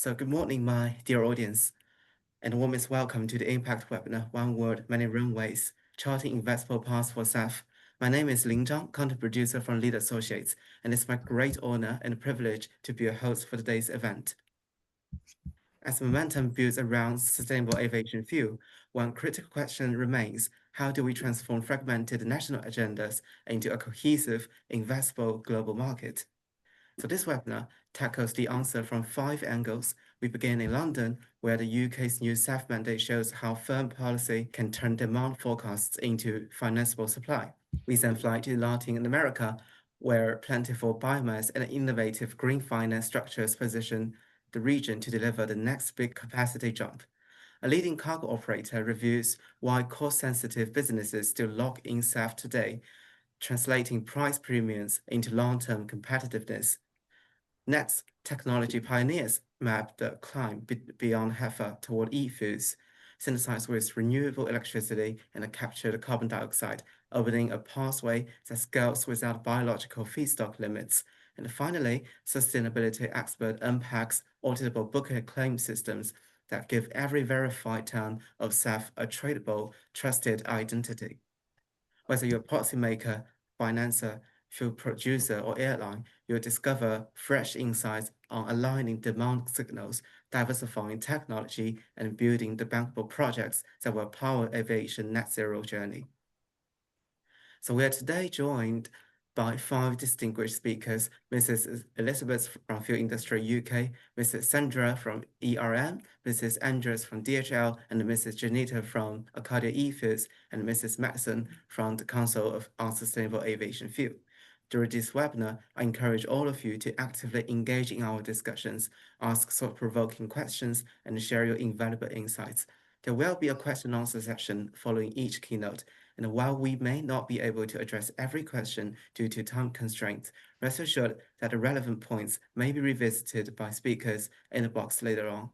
So good morning, my dear audience, and warmest welcome to the Impact webinar, One World, Many Runways, Charting Investable Paths for SAF. My name is Jong, content producer from Lead Associates, and it's my great honor and privilege to be a host for today's event. As momentum builds around sustainable aviation fuel, one critical question remains: how do we transform fragmented national agendas into a cohesive, investable global market? So this webinar tackles the answer from 5 angles. We begin in London, where the UK's new SAF mandate shows how firm policy can turn demand forecasts into financeable supply. We then fly to Latin America, where plentiful biomass and innovative green finance structures position the region to deliver the next big capacity jump. A leading cargo operator reviews why cost-sensitive businesses still lock in SAF today, translating price premiums into long-term competitiveness. Next, technology pioneers map the climb beyond HEFA toward e-fuels, synthesized with renewable electricity and captured carbon dioxide, opening a pathway that scales without biological feedstock limits. And finally, sustainability expert unpacks Auditable booking claim systems that give every verified ton of SAF a tradable, trusted identity. Whether you're a policymaker, financer, fuel producer, or airline, you'll discover fresh insights on aligning demand signals, diversifying technology, and building the bankable projects that will power aviation net zero journey. So we are today joined by 5 distinguished speakers: Mrs. Elizabeth from Fuel Industry UK, Mrs. Sandra from ERM, Mrs. Andres from DHL, and Mrs. Janita from Arcadia eFuels, and Mrs. Madison from the Council on Sustainable Aviation Fuel. During this webinar, I encourage all of you to actively engage in our discussions, ask thought-provoking questions, and share your invaluable insights. There will be a question and answer session following each keynote, and while we may not be able to address every question due to time constraints, rest assured that the relevant points may be revisited by speakers in the box later on.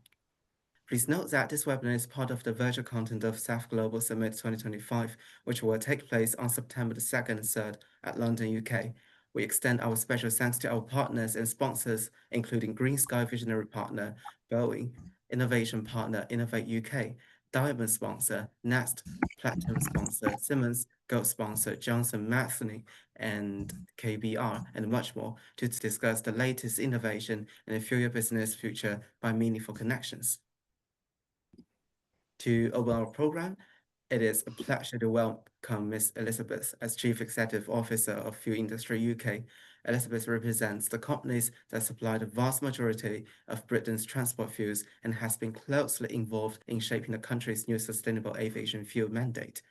Please note that this webinar is part of the virtual content of SAF Global Summit 2025, which will take place on September the 2nd and 3rd at London, UK. We extend our special thanks to our partners and sponsors, including Green Sky Visionary Partner, Boeing, Innovation Partner, Innovate UK, Diamond Sponsor, Nest, Platinum Sponsor, Siemens, Gold Sponsor, Johnson Matthey, and KBR, and much more, to discuss the latest innovation and fuel your business future by meaningful connections. To open our program, it is a pleasure to welcome Ms. Elizabeth as Chief Executive Officer of Fuel Industry UK. Elizabeth represents the companies that supply the vast majority of Britain's transport fuels and has been closely involved in shaping the country's new sustainable aviation fuel mandate.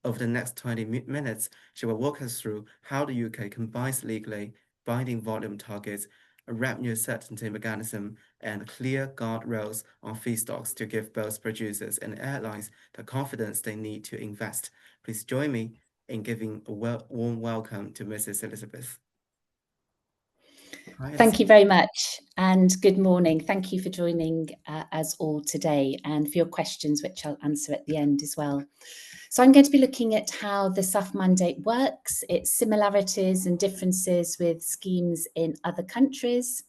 Over the next 20 minutes, she will walk us through how the UK combines legally binding volume targets, a revenue certainty mechanism, and clear guardrails on feedstocks to give both producers and airlines the confidence they need to invest. Please join me in giving a warm welcome to Mrs. Elizabeth. Thank you very much, and good morning. Thank you for joining us all today and for your questions, which I'll answer at the end as well. So I'm going to be looking at how the SAF mandate works, its similarities and differences with schemes in other countries,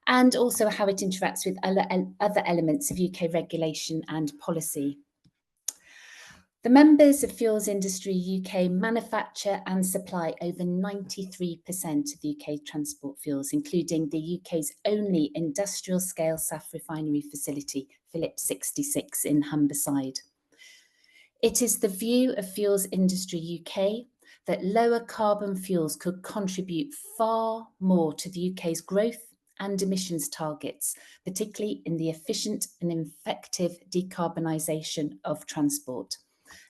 and also how it interacts with other elements of UK regulation and policy. The members of Fuels Industry UK manufacture and supply over 93% of the UK transport fuels, including the UK's only industrial-scale SAF refinery facility, Phillips 66 in Humberside. It is the view of Fuels Industry UK that lower carbon fuels could contribute far more to the UK's growth and emissions targets, particularly in the efficient and effective decarbonisation of transport.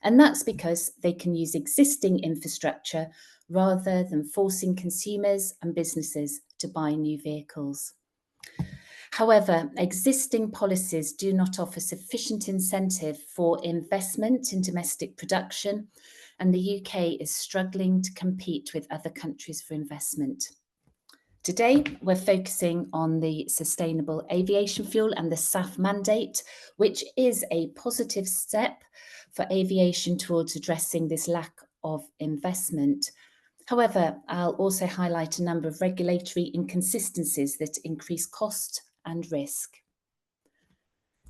And that's because they can use existing infrastructure rather than forcing consumers and businesses to buy new vehicles. However, existing policies do not offer sufficient incentive for investment in domestic production, and the UK is struggling to compete with other countries for investment. Today, we're focusing on the sustainable aviation fuel and the SAF mandate, which is a positive step for aviation towards addressing this lack of investment. However, I'll also highlight a number of regulatory inconsistencies that increase cost and risk.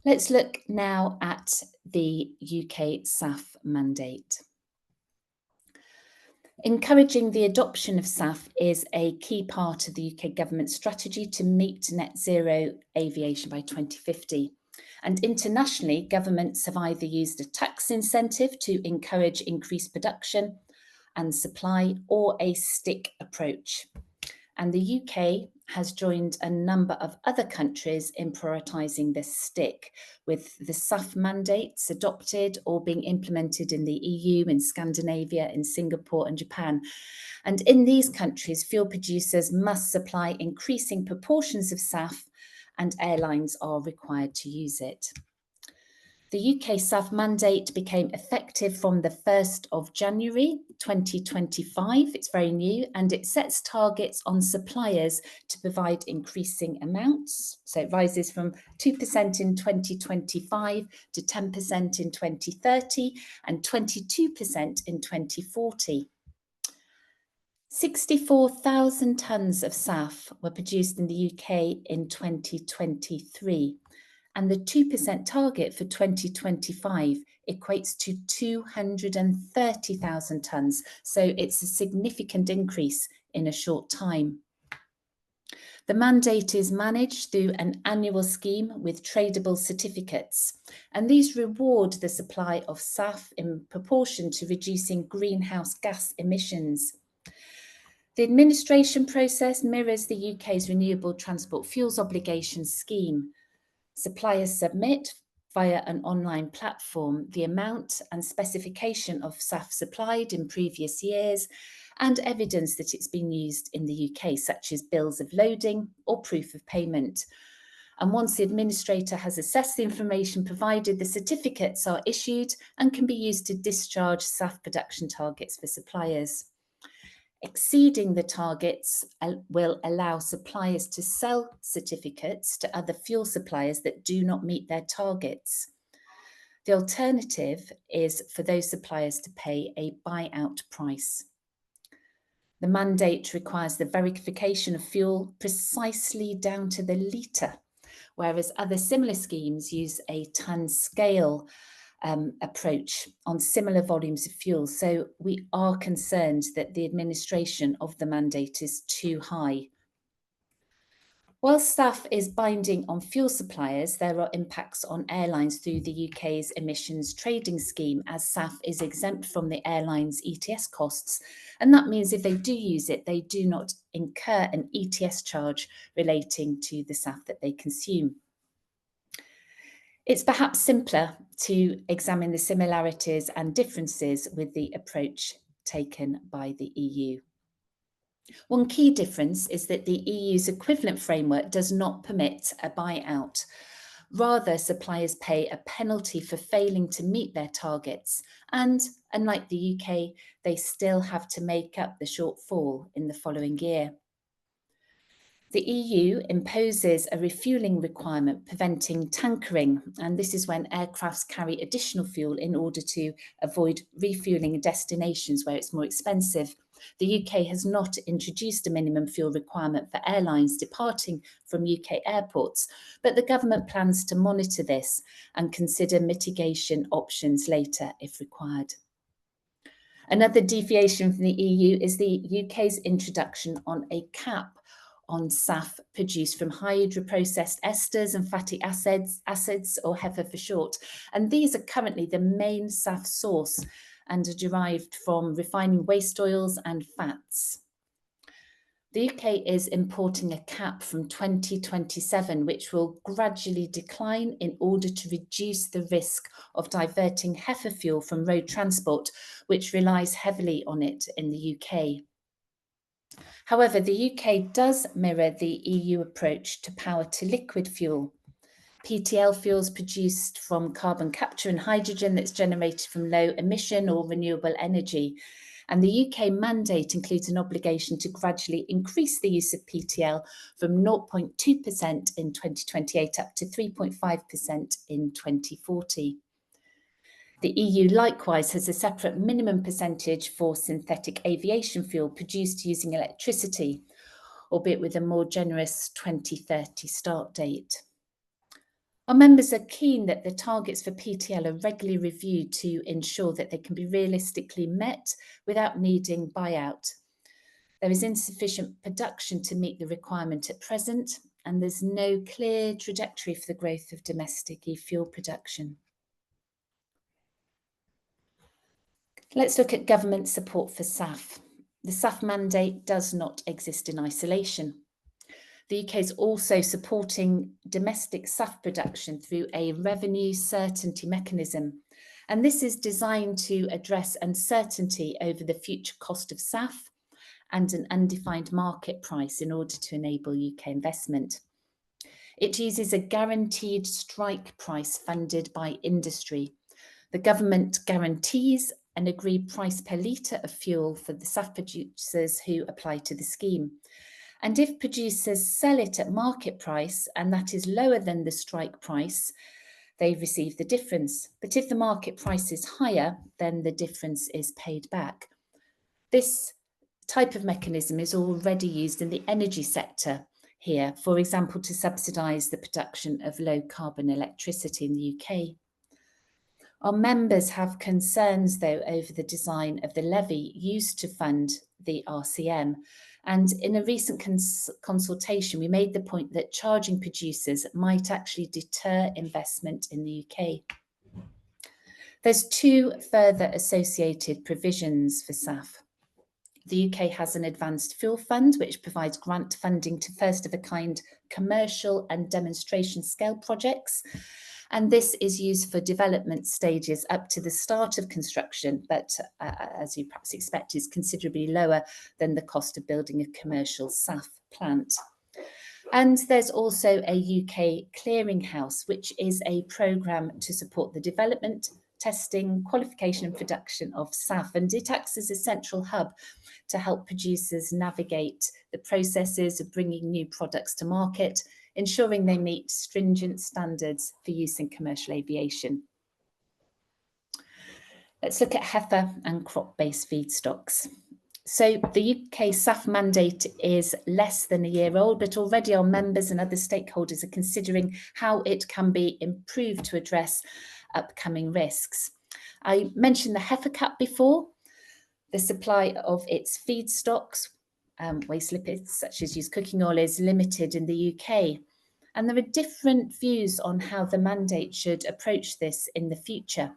Let's look now at the UK SAF mandate. Encouraging the adoption of SAF is a key part of the UK government strategy to meet net zero aviation by 2050. And internationally, governments have either used a tax incentive to encourage increased production and supply or a stick approach. And the UK has joined a number of other countries in prioritising this stick, with the SAF mandates adopted or being implemented in the EU, in Scandinavia, in Singapore and Japan. And in these countries, fuel producers must supply increasing proportions of SAF, and airlines are required to use it. The UK SAF mandate became effective from the 1st of January 2025. It's very new, and it sets targets on suppliers to provide increasing amounts. So it rises from 2% in 2025 to 10% in 2030 and 22% in 2040. 64,000 tonnes of SAF were produced in the UK in 2023. And the 2% target for 2025 equates to 230,000 tonnes. So it's a significant increase in a short time. The mandate is managed through an annual scheme with tradable certificates, and these reward the supply of SAF in proportion to reducing greenhouse gas emissions. The administration process mirrors the UK's Renewable Transport Fuels Obligation Scheme. Suppliers submit via an online platform the amount and specification of SAF supplied in previous years and evidence that it's been used in the UK, such as bills of loading or proof of payment. And once the administrator has assessed the information provided, the certificates are issued and can be used to discharge SAF production targets for suppliers. Exceeding the targets will allow suppliers to sell certificates to other fuel suppliers that do not meet their targets. The alternative is for those suppliers to pay a buyout price. The mandate requires the verification of fuel precisely down to the litre, whereas other similar schemes use a tonne scale approach on similar volumes of fuel. So we are concerned that the administration of the mandate is too high. While SAF is binding on fuel suppliers, there are impacts on airlines through the UK's emissions trading scheme, as SAF is exempt from the airline's ETS costs. And that means if they do use it, they do not incur an ETS charge relating to the SAF that they consume. It's perhaps simpler to examine the similarities and differences with the approach taken by the EU. One key difference is that the EU's equivalent framework does not permit a buyout. Rather, suppliers pay a penalty for failing to meet their targets, and unlike the UK, they still have to make up the shortfall in the following year. The EU imposes a refuelling requirement preventing tankering, and this is when aircrafts carry additional fuel in order to avoid refuelling in destinations where it's more expensive. The UK has not introduced a minimum fuel requirement for airlines departing from UK airports, but the government plans to monitor this and consider mitigation options later if required. Another deviation from the EU is the UK's introduction on a cap on SAF produced from hydroprocessed esters and fatty acids, or HEFA for short. And these are currently the main SAF source and are derived from refining waste oils and fats. The UK is importing a cap from 2027, which will gradually decline in order to reduce the risk of diverting HEFA fuel from road transport, which relies heavily on it in the UK. However, the UK does mirror the EU approach to power to liquid fuel. PTL fuels produced from carbon capture and hydrogen that's generated from low emission or renewable energy. And the UK mandate includes an obligation to gradually increase the use of PTL from 0.2% in 2028 up to 3.5% in 2040. The EU likewise has a separate minimum percentage for synthetic aviation fuel produced using electricity, albeit with a more generous 2030 start date. Our members are keen that the targets for PTL are regularly reviewed to ensure that they can be realistically met without needing buyout. There is insufficient production to meet the requirement at present, and there's no clear trajectory for the growth of domestic e-fuel production. Let's look at government support for SAF. The SAF mandate does not exist in isolation. The UK is also supporting domestic SAF production through a revenue certainty mechanism, and this is designed to address uncertainty over the future cost of SAF and an undefined market price in order to enable UK investment. It uses a guaranteed strike price funded by industry. The government guarantees an agreed price per litre of fuel for the SAF producers who apply to the scheme. And if producers sell it at market price and that is lower than the strike price, they receive the difference. But if the market price is higher, then the difference is paid back. This type of mechanism is already used in the energy sector here, for example, to subsidise the production of low carbon electricity in the UK. Our members have concerns, though, over the design of the levy used to fund the RCM. And in a recent consultation, we made the point that charging producers might actually deter investment in the UK. There's two further associated provisions for SAF. The UK has an advanced fuel fund, which provides grant funding to first-of-a-kind commercial and demonstration scale projects. And this is used for development stages up to the start of construction, but as you perhaps expect, is considerably lower than the cost of building a commercial SAF plant. And there's also a UK clearinghouse, which is a programme to support the development, testing, qualification and production of SAF. And it acts as a central hub to help producers navigate the processes of bringing new products to market, ensuring they meet stringent standards for use in commercial aviation. Let's look at HEFA and crop-based feedstocks. So the UK SAF mandate is less than a year old, but already our members and other stakeholders are considering how it can be improved to address upcoming risks. I mentioned the HEFA cap before. The supply of its feedstocks, waste lipids such as used cooking oil, is limited in the UK. And there are different views on how the mandate should approach this in the future.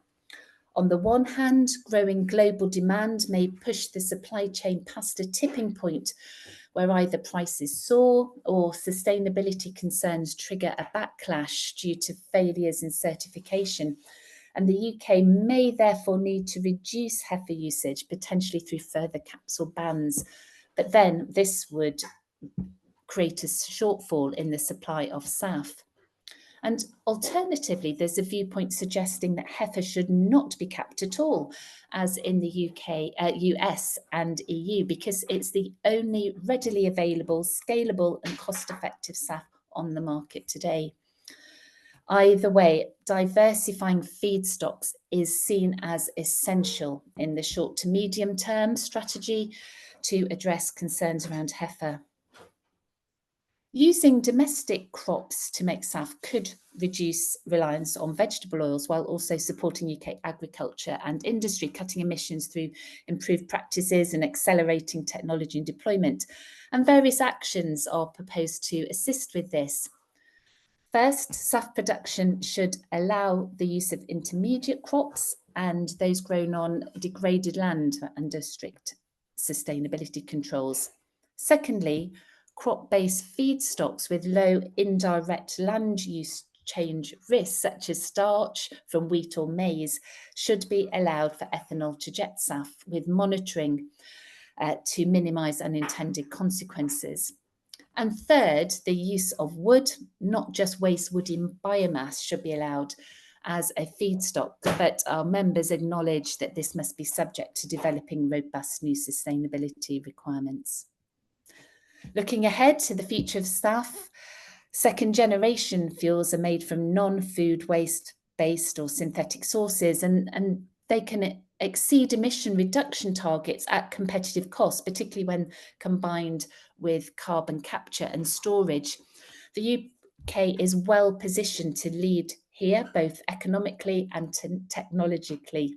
On the one hand, growing global demand may push the supply chain past a tipping point where either prices soar or sustainability concerns trigger a backlash due to failures in certification. And the UK may therefore need to reduce HEFA usage, potentially through further caps or bans. But then this would create a shortfall in the supply of SAF. And alternatively, there's a viewpoint suggesting that HEFA should not be capped at all, as in the US and EU, because it's the only readily available, scalable and cost-effective SAF on the market today. Either way, diversifying feedstocks is seen as essential in the short to medium term strategy to address concerns around HEFA. Using domestic crops to make SAF could reduce reliance on vegetable oils while also supporting UK agriculture and industry, cutting emissions through improved practices and accelerating technology and deployment. And various actions are proposed to assist with this. First, SAF production should allow the use of intermediate crops and those grown on degraded land under strict sustainability controls. Secondly, crop-based feedstocks with low indirect land use change risks, such as starch from wheat or maize, should be allowed for ethanol to jet SAF with monitoring to minimise unintended consequences. And third, the use of wood, not just waste wood in biomass, should be allowed as a feedstock, but our members acknowledge that this must be subject to developing robust new sustainability requirements. Looking ahead to the future of SAF, second generation fuels are made from non-food waste based or synthetic sources, and they can exceed emission reduction targets at competitive cost, particularly when combined with carbon capture and storage. The UK is well positioned to lead here, both economically and technologically.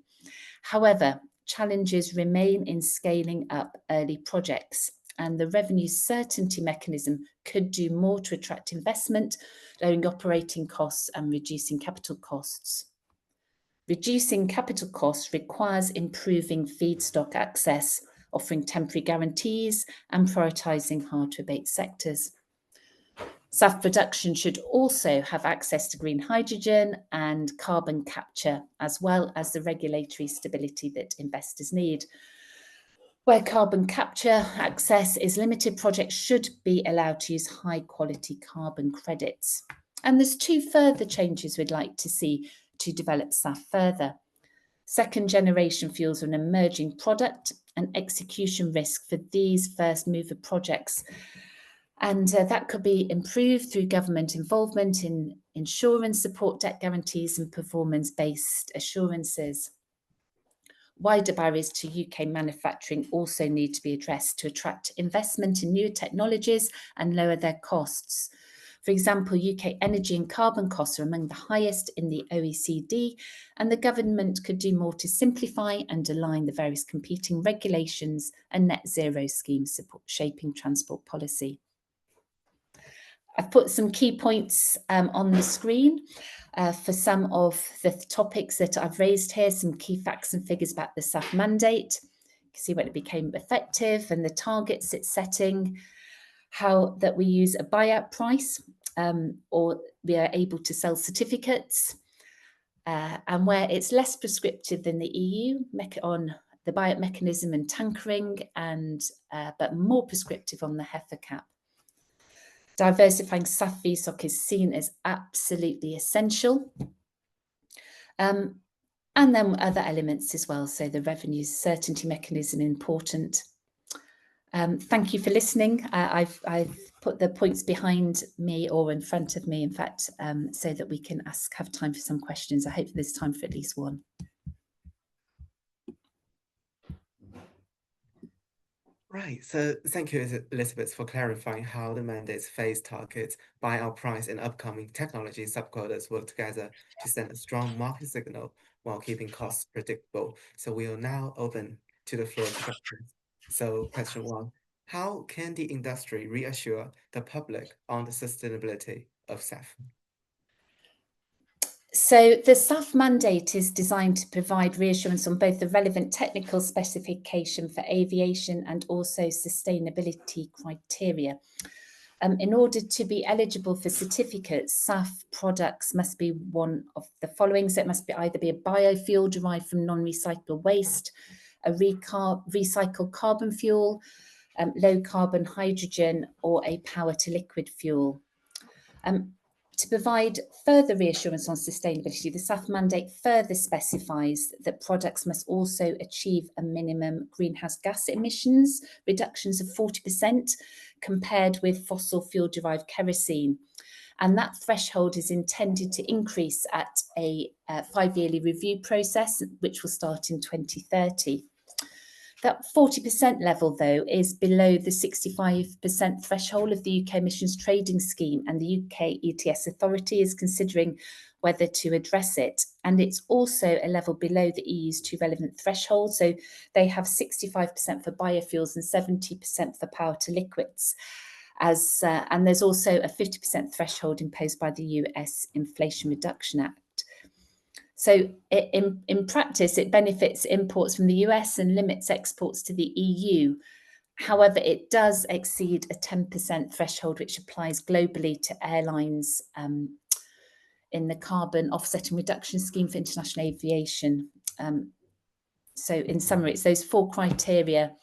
However, challenges remain in scaling up early projects, and the revenue certainty mechanism could do more to attract investment, lowering operating costs and reducing capital costs. Reducing capital costs requires improving feedstock access, offering temporary guarantees and prioritising hard-to-abate sectors. SAF production should also have access to green hydrogen and carbon capture, as well as the regulatory stability that investors need. Where carbon capture access is limited, projects should be allowed to use high-quality carbon credits. And there's two further changes we'd like to see to develop SAF further. Second-generation fuels are an emerging product, and execution risk for these first-mover projects. And that could be improved through government involvement in insurance support, debt guarantees and performance-based assurances. Wider barriers to UK manufacturing also need to be addressed to attract investment in new technologies and lower their costs. For example, UK energy and carbon costs are among the highest in the OECD, and the government could do more to simplify and align the various competing regulations and net zero schemes shaping transport policy. I've put some key points on the screen for some of the topics that I've raised here, some key facts and figures about the SAF mandate. You can see when it became effective and the targets it's setting, how that we use a buyout price or we are able to sell certificates, and where it's less prescriptive than the EU on the buyout mechanism and tankering, and but more prescriptive on the HEFA cap. Diversifying SAF feedstock is seen as absolutely essential. And then other elements as well. So the revenue certainty mechanism important. Thank you for listening. I've put the points behind me or in front of me, in fact, so that we can have time for some questions. I hope there's time for at least one. Right, so thank you, Elizabeth, for clarifying how the mandate's phase targets, buyout price, and upcoming technology subquotas work together to send a strong market signal while keeping costs predictable. So we are now open to the floor to questions. So question one, how can the industry reassure the public on the sustainability of SAF? So the SAF mandate is designed to provide reassurance on both the relevant technical specification for aviation and also sustainability criteria. In order to be eligible for certificates, SAF products must be one of the following. So it must be either be a biofuel derived from non-recyclable waste, a recycled carbon fuel, low carbon hydrogen, or a power to liquid fuel. To provide further reassurance on sustainability, the SAF mandate further specifies that products must also achieve a minimum greenhouse gas emissions reductions of 40% compared with fossil fuel-derived kerosene. And that threshold is intended to increase at a 5-yearly review process, which will start in 2030. That 40% level, though, is below the 65% threshold of the UK Emissions Trading Scheme, and the UK ETS Authority is considering whether to address it. And it's also a level below the EU's two relevant thresholds. So they have 65% for biofuels and 70% for power to liquids. And there's also a 50% threshold imposed by the US Inflation Reduction Act. So in practice, it benefits imports from the US and limits exports to the EU. However, it does exceed a 10% threshold, which applies globally to airlines in the carbon offset and reduction scheme for international aviation. So in summary, it's those 4 criteria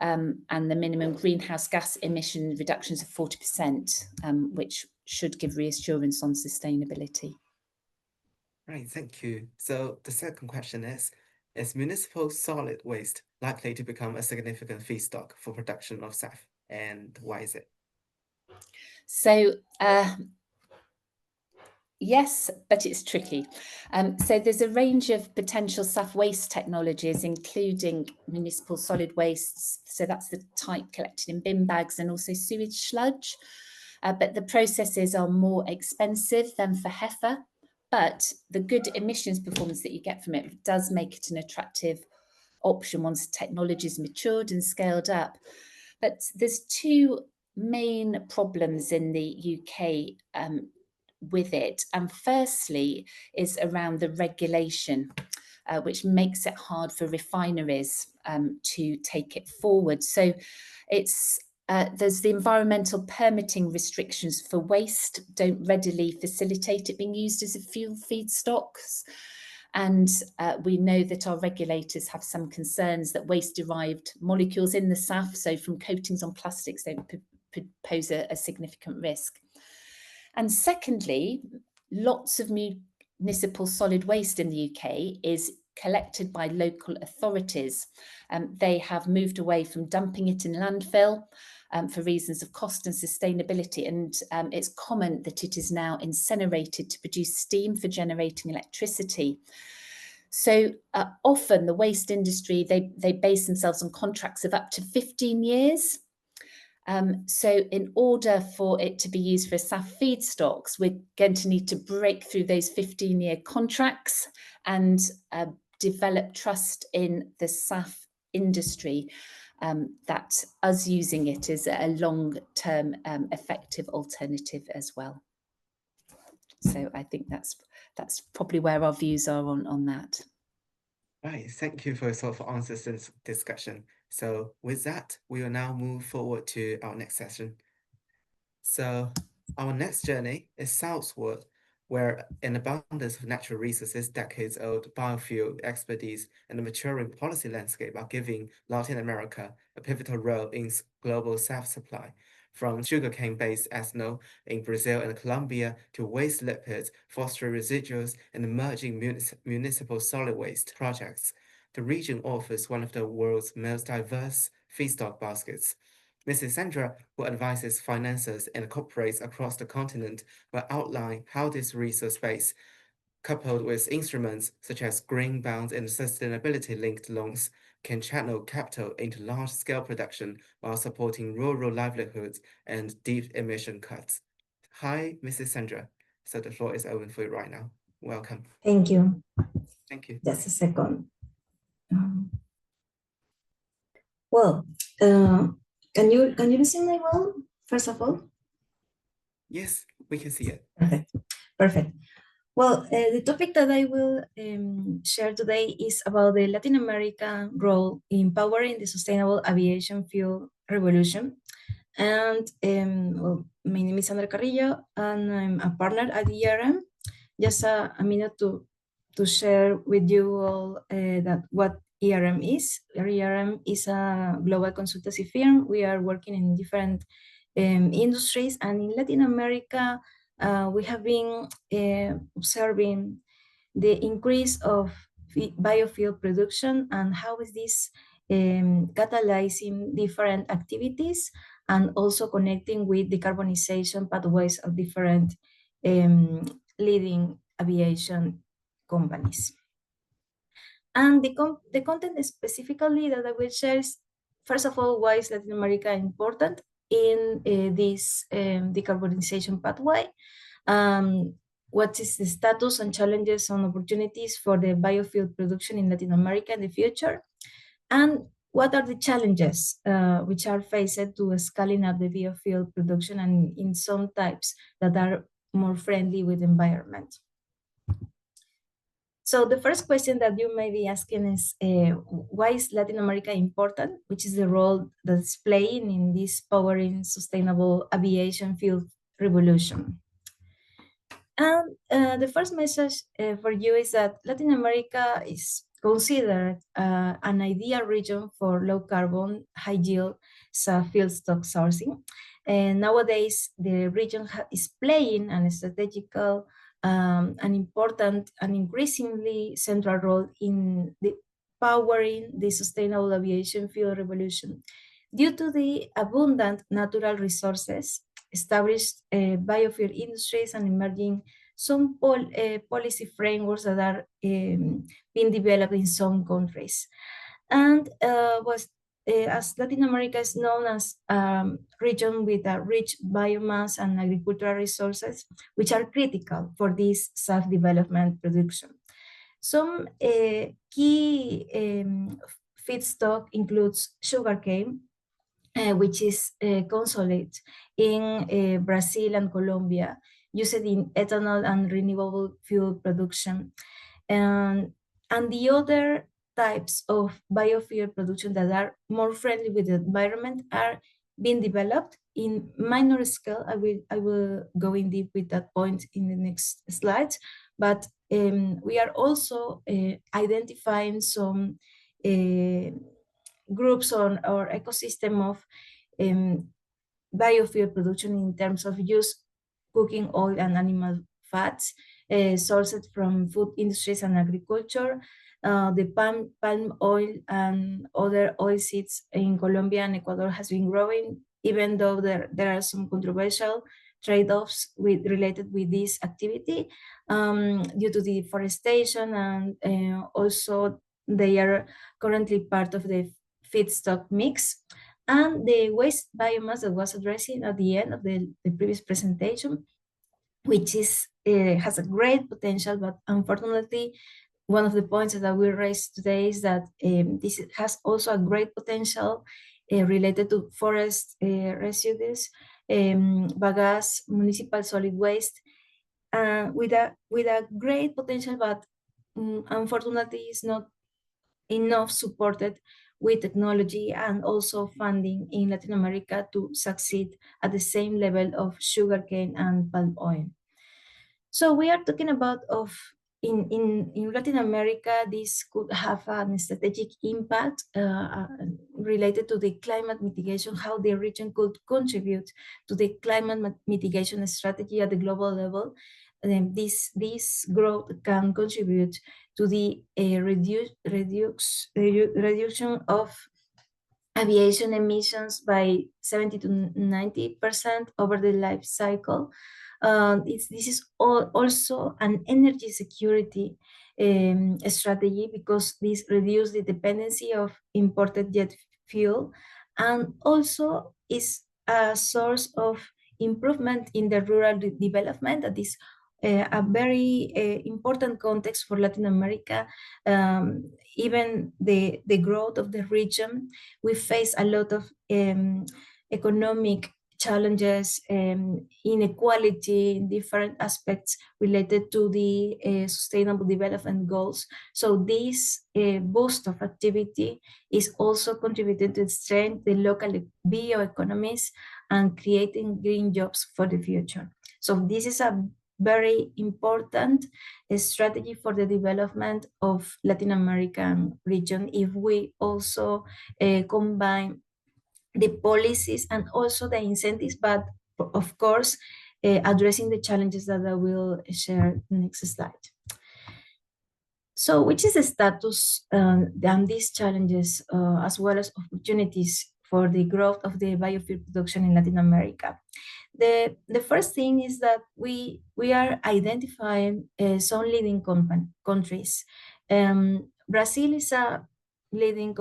and the minimum greenhouse gas emission reductions of 40%, which should give reassurance on sustainability. Right, thank you. So the second question is municipal solid waste likely to become a significant feedstock for production of SAF? And why is it? So yes, but it's tricky. So there's a range of potential SAF waste technologies, including municipal solid wastes. So that's the type collected in bin bags, and also sewage sludge. but the processes are more expensive than for HEFA, but the good emissions performance that you get from it does make it an attractive option once technology is matured and scaled up. But there's two main problems in the UK with it. And firstly is around the regulation, which makes it hard for refineries to take it forward. So there's the environmental permitting restrictions for waste don't readily facilitate it being used as a fuel feedstocks. And we know that our regulators have some concerns that waste-derived molecules in the SAF, so from coatings on plastics, don't pose a significant risk. And secondly, lots of municipal solid waste in the UK is collected by local authorities. They have moved away from dumping it in landfill for reasons of cost and sustainability. And it's common that it is now incinerated to produce steam for generating electricity. So often the waste industry, they base themselves on contracts of up to 15 years. So in order for it to be used for SAF feedstocks, we're going to need to break through those 15-year contracts and develop trust in the SAF industry, that us using it is a long-term effective alternative as well. So I think that's probably where our views are on that. Right, thank you for your thoughtful answers to this discussion. So with that, we will now move forward to our next session. So our next journey is southward, where an abundance of natural resources, decades-old biofuel expertise, and a maturing policy landscape are giving Latin America a pivotal role in global self-supply. From sugarcane-based ethanol in Brazil and Colombia to waste lipids, phosphorus residuals, and emerging municipal solid waste projects, the region offers one of the world's most diverse feedstock baskets. Mrs. Sandra, who advises financiers and corporates across the continent, will outline how this resource base, coupled with instruments such as green bonds and sustainability-linked loans, can channel capital into large-scale production while supporting rural livelihoods and deep emission cuts. Hi, Mrs. Sandra. So the floor is open for you right now. Welcome. Thank you. Thank you. Just a second. Well, can you listen me well, first of all? Yes, we can see it. Perfect. Well, the topic that I will share today is about the Latin American role in powering the sustainable aviation fuel revolution. And well, my name is Sandra Carrillo, and I'm a partner at ERM. Just a minute to share with you all that what ERM is. ERM is a global consultancy firm. We are working in different industries, and in Latin America, we have been observing the increase of biofuel production and how is this catalyzing different activities and also connecting with decarbonization pathways of different leading aviation companies. And the content specifically that I will share is, first of all, why is Latin America important in this decarbonization pathway? What is the status and challenges and opportunities for the biofuel production in Latin America in the future? And what are the challenges which are faced to scaling up the biofuel production and in some types that are more friendly with the environment? So the first question that you may be asking is, why is Latin America important? Which is the role that it's playing in this powering sustainable aviation fuel revolution? And the first message for you is that Latin America is considered an ideal region for low carbon, high yield feedstock sourcing. And nowadays, the region is playing a strategical, an important and increasingly central role in the powering the sustainable aviation fuel revolution due to the abundant natural resources, established biofuel industries, and emerging some policy frameworks that are being developed in some countries. And as Latin America is known as a region with a rich biomass and agricultural resources, which are critical for this SAF development production. Some key feedstock includes sugarcane, which is consolid in Brazil and Colombia, used in ethanol and renewable fuel production. And the other types of biofuel production that are more friendly with the environment are being developed in minor scale. I will go in deep with that point in the next slides, but we are also identifying some groups on our ecosystem of biofuel production in terms of use cooking oil and animal fats sourced from food industries and agriculture. The palm oil and other oil seeds in Colombia and Ecuador has been growing, even though there are some controversial trade-offs related with this activity due to deforestation, and also they are currently part of the feedstock mix. And the waste biomass that was addressing at the end of the previous presentation, which is has a great potential, but unfortunately, one of the points that we raised today is that this has also a great potential related to forest residues, bagasse, municipal solid waste, with a great potential, but unfortunately is not enough supported with technology and also funding in Latin America to succeed at the same level of sugarcane and palm oil. So we are talking about in Latin America, this could have a strategic impact related to the climate mitigation, how the region could contribute to the climate mitigation strategy at the global level. And this growth can contribute to the reduction of aviation emissions by 70 to 90% over the life cycle. This is also an energy security strategy, because this reduces the dependency of imported jet fuel, and also is a source of improvement in the rural development. That is a very important context for Latin America. Even the growth of the region, we face a lot of economic challenges, inequality in different aspects related to the sustainable development goals. So this boost of activity is also contributing to strengthen the local bioeconomies and creating green jobs for the future. So this is a very important strategy for the development of Latin American region if we also combine the policies and also the incentives, but of course addressing the challenges that I will share in the next slide. So which is the status and these challenges as well as opportunities for the growth of the biofuel production in Latin America? The first thing is that we are identifying some leading countries. Brazil is a leading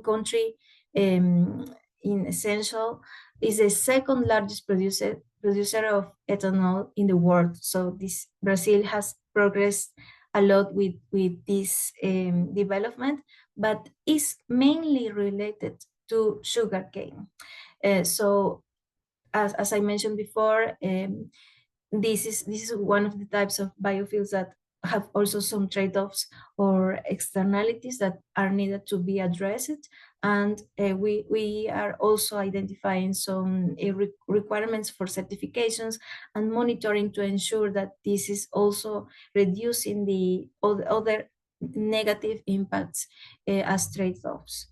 country in essential, is the second largest producer of ethanol in the world. So Brazil has progressed a lot with this development, but is mainly related to sugarcane. So as I mentioned before, this is one of the types of biofuels that have also some trade-offs or externalities that are needed to be addressed. And we are also identifying some requirements for certifications and monitoring to ensure that this is also reducing the other negative impacts as trade-offs.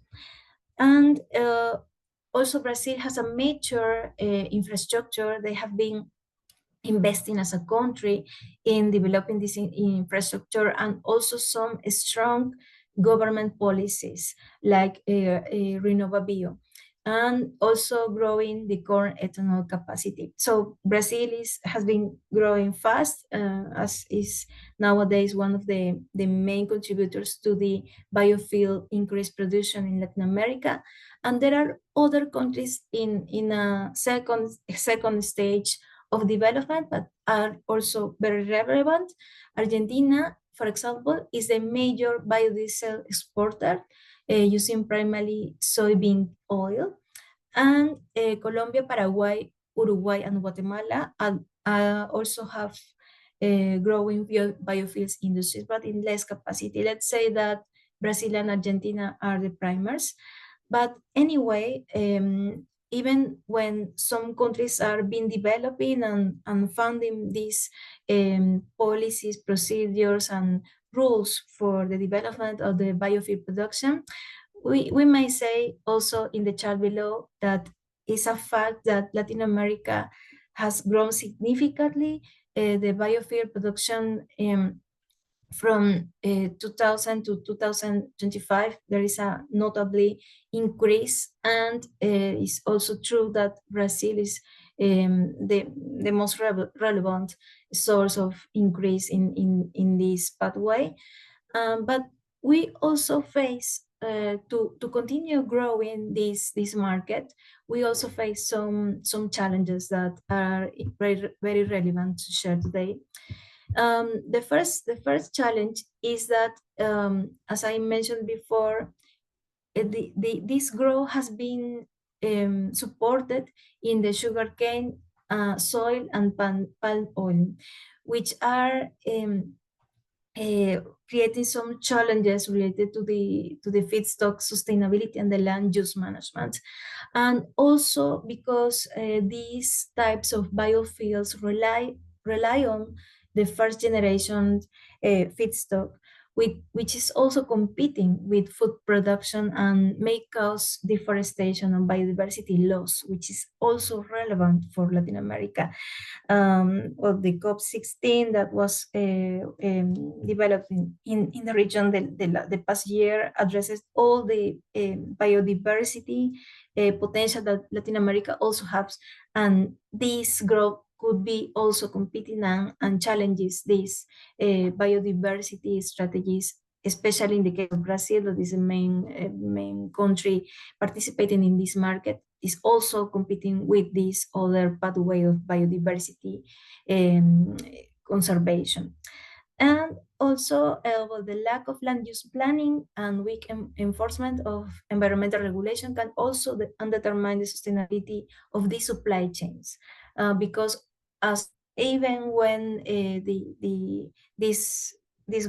And also Brazil has a major infrastructure. They have been investing as a country in developing this infrastructure, and also some strong government policies like Renova Bio. and also growing the corn ethanol capacity. So Brazil has been growing fast, as is nowadays one of the main contributors to the biofuel increased production in Latin America. And there are other countries in a second stage of development, but are also very relevant. Argentina, for example, is a major biodiesel exporter, using primarily soybean oil. And Colombia, Paraguay, Uruguay, and Guatemala also have growing biofuels industries, but in less capacity. Let's say that Brazil and Argentina are the primers. But anyway, even when some countries are being developing and funding these policies, procedures, and rules for the development of the biofuel production, we may say also in the chart below that it's a fact that Latin America has grown significantly. The biofuel production from 2000 to 2025, there is a notably increase, and it's also true that Brazil is the most relevant source of increase in this pathway. But we also face, to continue growing this market, we also face some challenges that are very relevant to share today. The first challenge is that, as I mentioned before, this growth has been supported in the sugarcane, soil, and palm oil, which are creating some challenges related to the feedstock sustainability and the land use management. And also because these types of biofuels rely on the first generation feedstock, which is also competing with food production and may cause deforestation and biodiversity loss, which is also relevant for Latin America. Well, the COP16 that was developed in the region the past year addresses all the biodiversity potential that Latin America also has, and this growth could be also competing and challenges these biodiversity strategies, especially in the case of Brazil, that is the main country participating in this market, is also competing with this other pathway of biodiversity conservation. And also, well, the lack of land use planning and weak enforcement of environmental regulation can also undermine the sustainability of these supply chains, because as even when this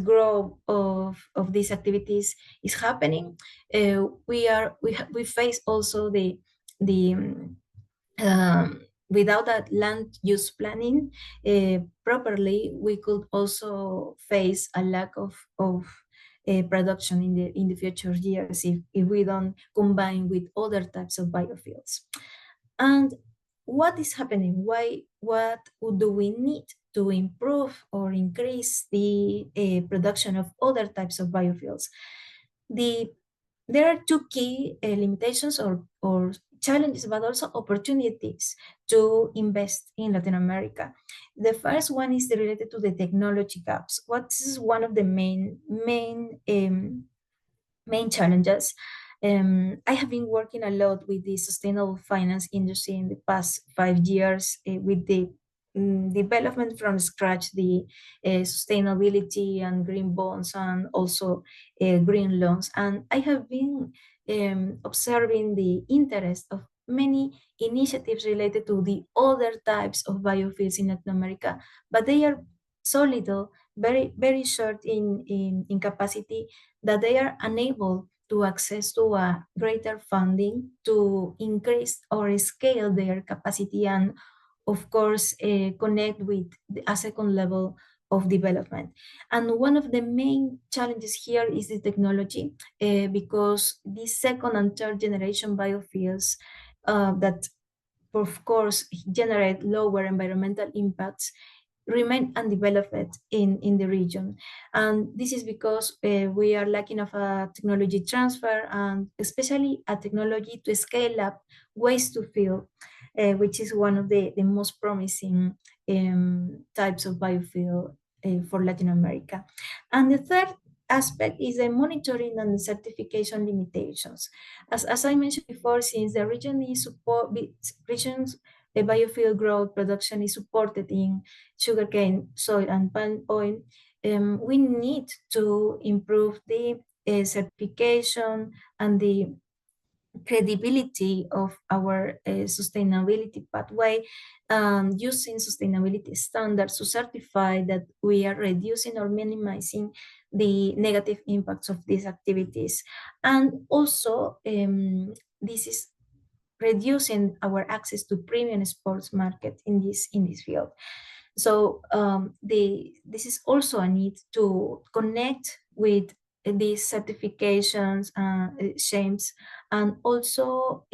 growth of these activities is happening, we face also the without that land use planning properly, we could also face a lack of production in the future years if we don't combine with other types of biofuels. And what is happening? What do we need to improve or increase the production of other types of biofuels? There are two key limitations or challenges, but also opportunities to invest in Latin America. The first one is related to the technology gaps. What is one of the main challenges? I have been working a lot with the sustainable finance industry in the past 5 years, with the development from scratch, the sustainability and green bonds, and also green loans. And I have been observing the interest of many initiatives related to the other types of biofuels in Latin America, but they are so little, very short in capacity, that they are unable to access to a greater funding to increase or scale their capacity, and of course connect with a second level of development. And one of the main challenges here is the technology, because these second and third generation biofuels that of course generate lower environmental impacts, remain undeveloped in the region. And this is because we are lacking of a technology transfer, and especially a technology to scale up waste to fuel, which is one of the most promising types of biofuel for Latin America. And the third aspect is the monitoring and the certification limitations. As I mentioned before, since the region's biofuel growth production is supported in sugarcane, soy, and palm oil, we need to improve the certification and the credibility of our sustainability pathway, using sustainability standards to certify that we are reducing or minimizing the negative impacts of these activities. And also, this is reducing our access to premium sports market in this field. So this is also a need to connect with these certifications, shames, and also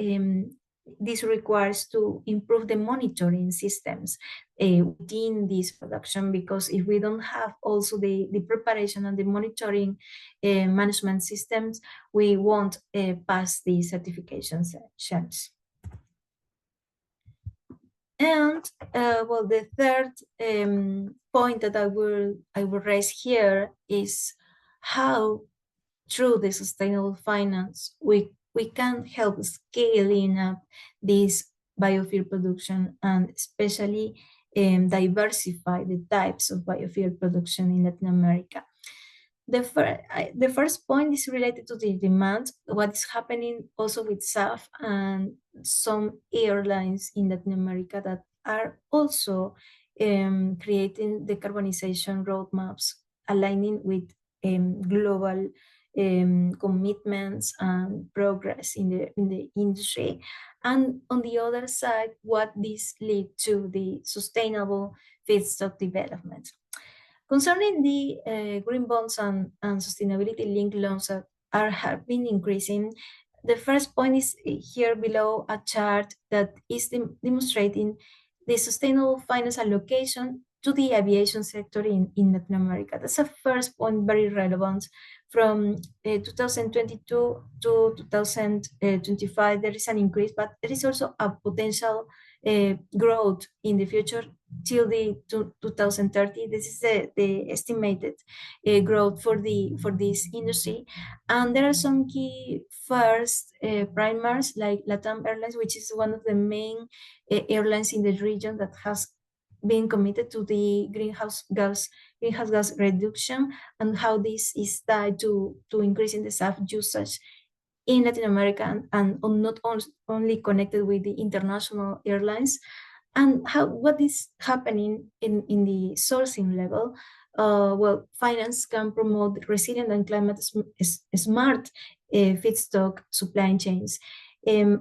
this requires to improve the monitoring systems within this production, because if we don't have also the preparation and the monitoring management systems, we won't pass the certification shames. And well, the third point that I will raise here is how, through the sustainable finance, we can help scaling up this biofuel production, and especially diversify the types of biofuel production in Latin America. The first point is related to the demand, what is happening also with SAF and some airlines in Latin America that are also creating decarbonization roadmaps, aligning with global commitments and progress in the industry. And on the other side, what this lead to the sustainable feedstock development. Concerning the green bonds and sustainability-linked loans that have been increasing, the first point is here below a chart that is demonstrating the sustainable finance allocation to the aviation sector in Latin America. That's a first point, very relevant. From 2022 to 2025, there is an increase, but there is also a potential growth in the future till the 2030. This is the estimated growth for this industry. And there are some key first primers like LATAM Airlines, which is one of the main airlines in the region that has been committed to the greenhouse gas reduction, and how this is tied to increasing the SAF usage in Latin America, and not only connected with the international airlines. And what is happening in the sourcing level. Well, finance can promote resilient and climate smart feedstock supply chains,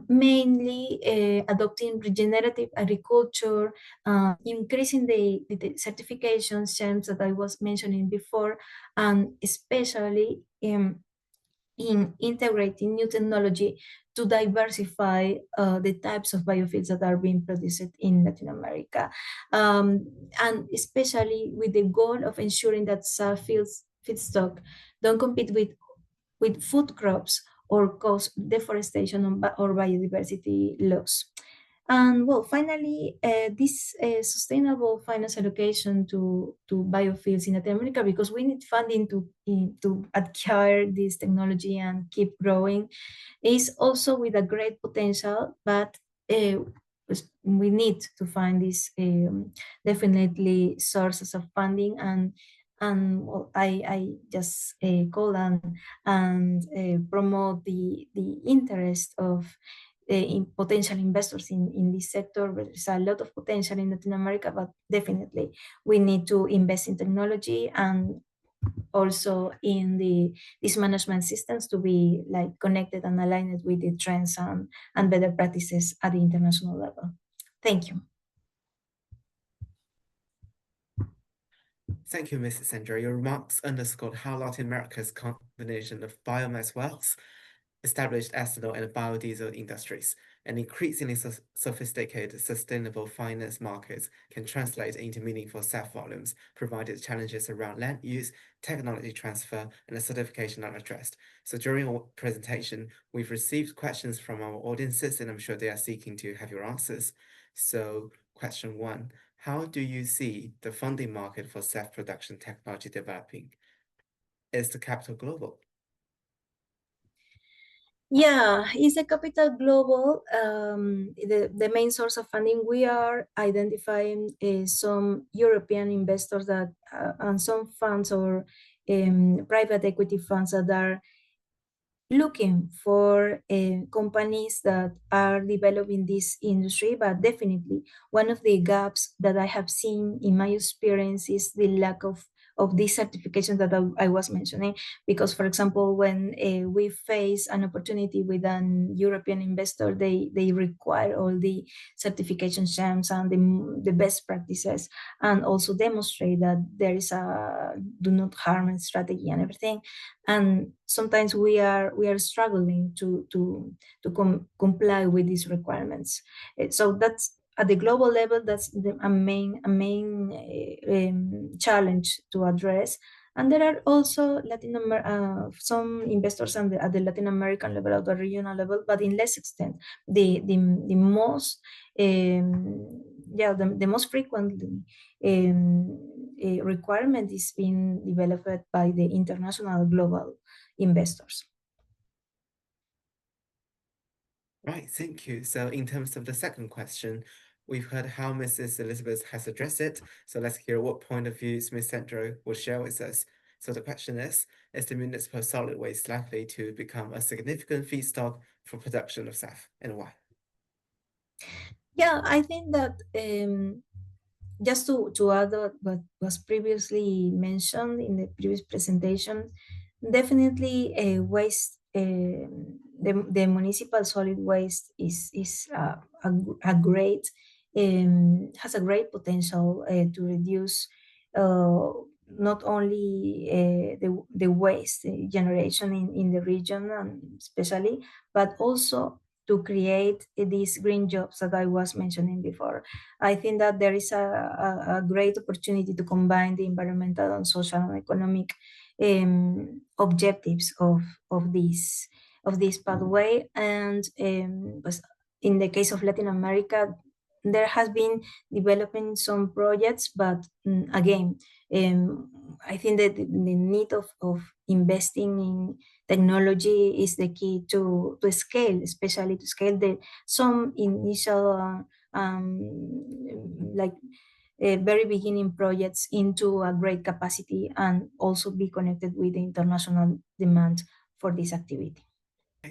mainly adopting regenerative agriculture, increasing the certification schemes that I was mentioning before, and especially in integrating new technology to diversify the types of biofuels that are being produced in Latin America, and especially with the goal of ensuring that feedstock don't compete with food crops or cause deforestation or biodiversity loss. And well, finally, this sustainable finance allocation to biofuels in Latin America, because we need funding to acquire this technology and keep growing, is also with a great potential, but we need to find these definitely sources of funding. And well, I just call and promote the interest of in potential investors in this sector. There's a lot of potential in Latin America, but definitely we need to invest in technology and also in these management systems to be like connected and aligned with the trends and better practices at the international level. Thank you. Thank you, Mrs. Sandra. Your remarks underscored how Latin America's combination of biomass wealth established ethanol and biodiesel industries, and increasingly sophisticated sustainable finance markets can translate into meaningful SAF volumes, provided challenges around land use, technology transfer, and certification are addressed. So during our presentation, we've received questions from our audiences, and I'm sure they are seeking to have your answers. So question 1, how do you see the funding market for SAF production technology developing? Is the capital global? Yeah, is the capital global? The main source of funding, we are identifying some European investors that and some funds or private equity funds that are looking for companies that are developing this industry, but definitely one of the gaps that I have seen in my experience is the lack of these certifications that I was mentioning. Because, for example, when we face an opportunity with an European investor, they require all the certification stamps and the best practices, and also demonstrate that there is a do not harm strategy and everything. And sometimes we are struggling to comply with these requirements. So that's at the global level, that's a main challenge to address. And there are also some investors at the Latin American level, at the regional level, but in less extent. The most the most frequently requirement is being developed by the international global investors. Right, thank you. So in terms of the second question, we've heard how Mrs. Elizabeth has addressed it. So let's hear what point of views Ms. Sandro will share with us. So the question is the municipal solid waste likely to become a significant feedstock for production of SAF, and why? Yeah, I think that just to add what was previously mentioned in the previous presentation, definitely waste, the municipal solid waste is a great, has a great potential to reduce not only the waste generation in the region, especially, but also to create these green jobs that I was mentioning before. I think that there is a great opportunity to combine the environmental and social and economic objectives of this pathway. And in the case of Latin America, there has been developing some projects, but again, I think that the need of investing in technology is the key to scale, especially to scale some initial like very beginning projects into a great capacity, and also be connected with the international demand for this activity.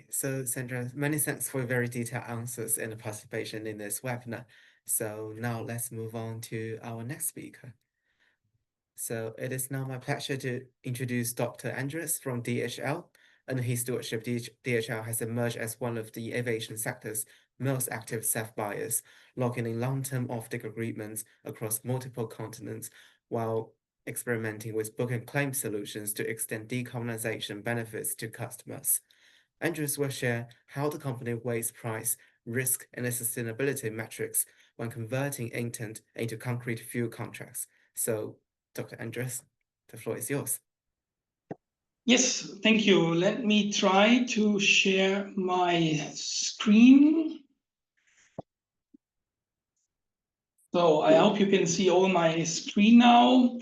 So Sandra, many thanks for very detailed answers and participation in this webinar. So now let's move on to our next speaker. So it is now my pleasure to introduce Dr. Andres from DHL. Under his stewardship, DHL has emerged as one of the aviation sector's most active SAF buyers, locking in long-term offtake agreements across multiple continents while experimenting with book and claim solutions to extend decarbonisation benefits to customers. Andrews will share how the company weighs price, risk, and sustainability metrics when converting intent into concrete fuel contracts. So, Dr. Andres, the floor is yours. Yes, thank you. Let me try to share my screen. So I hope you can see all my screen now.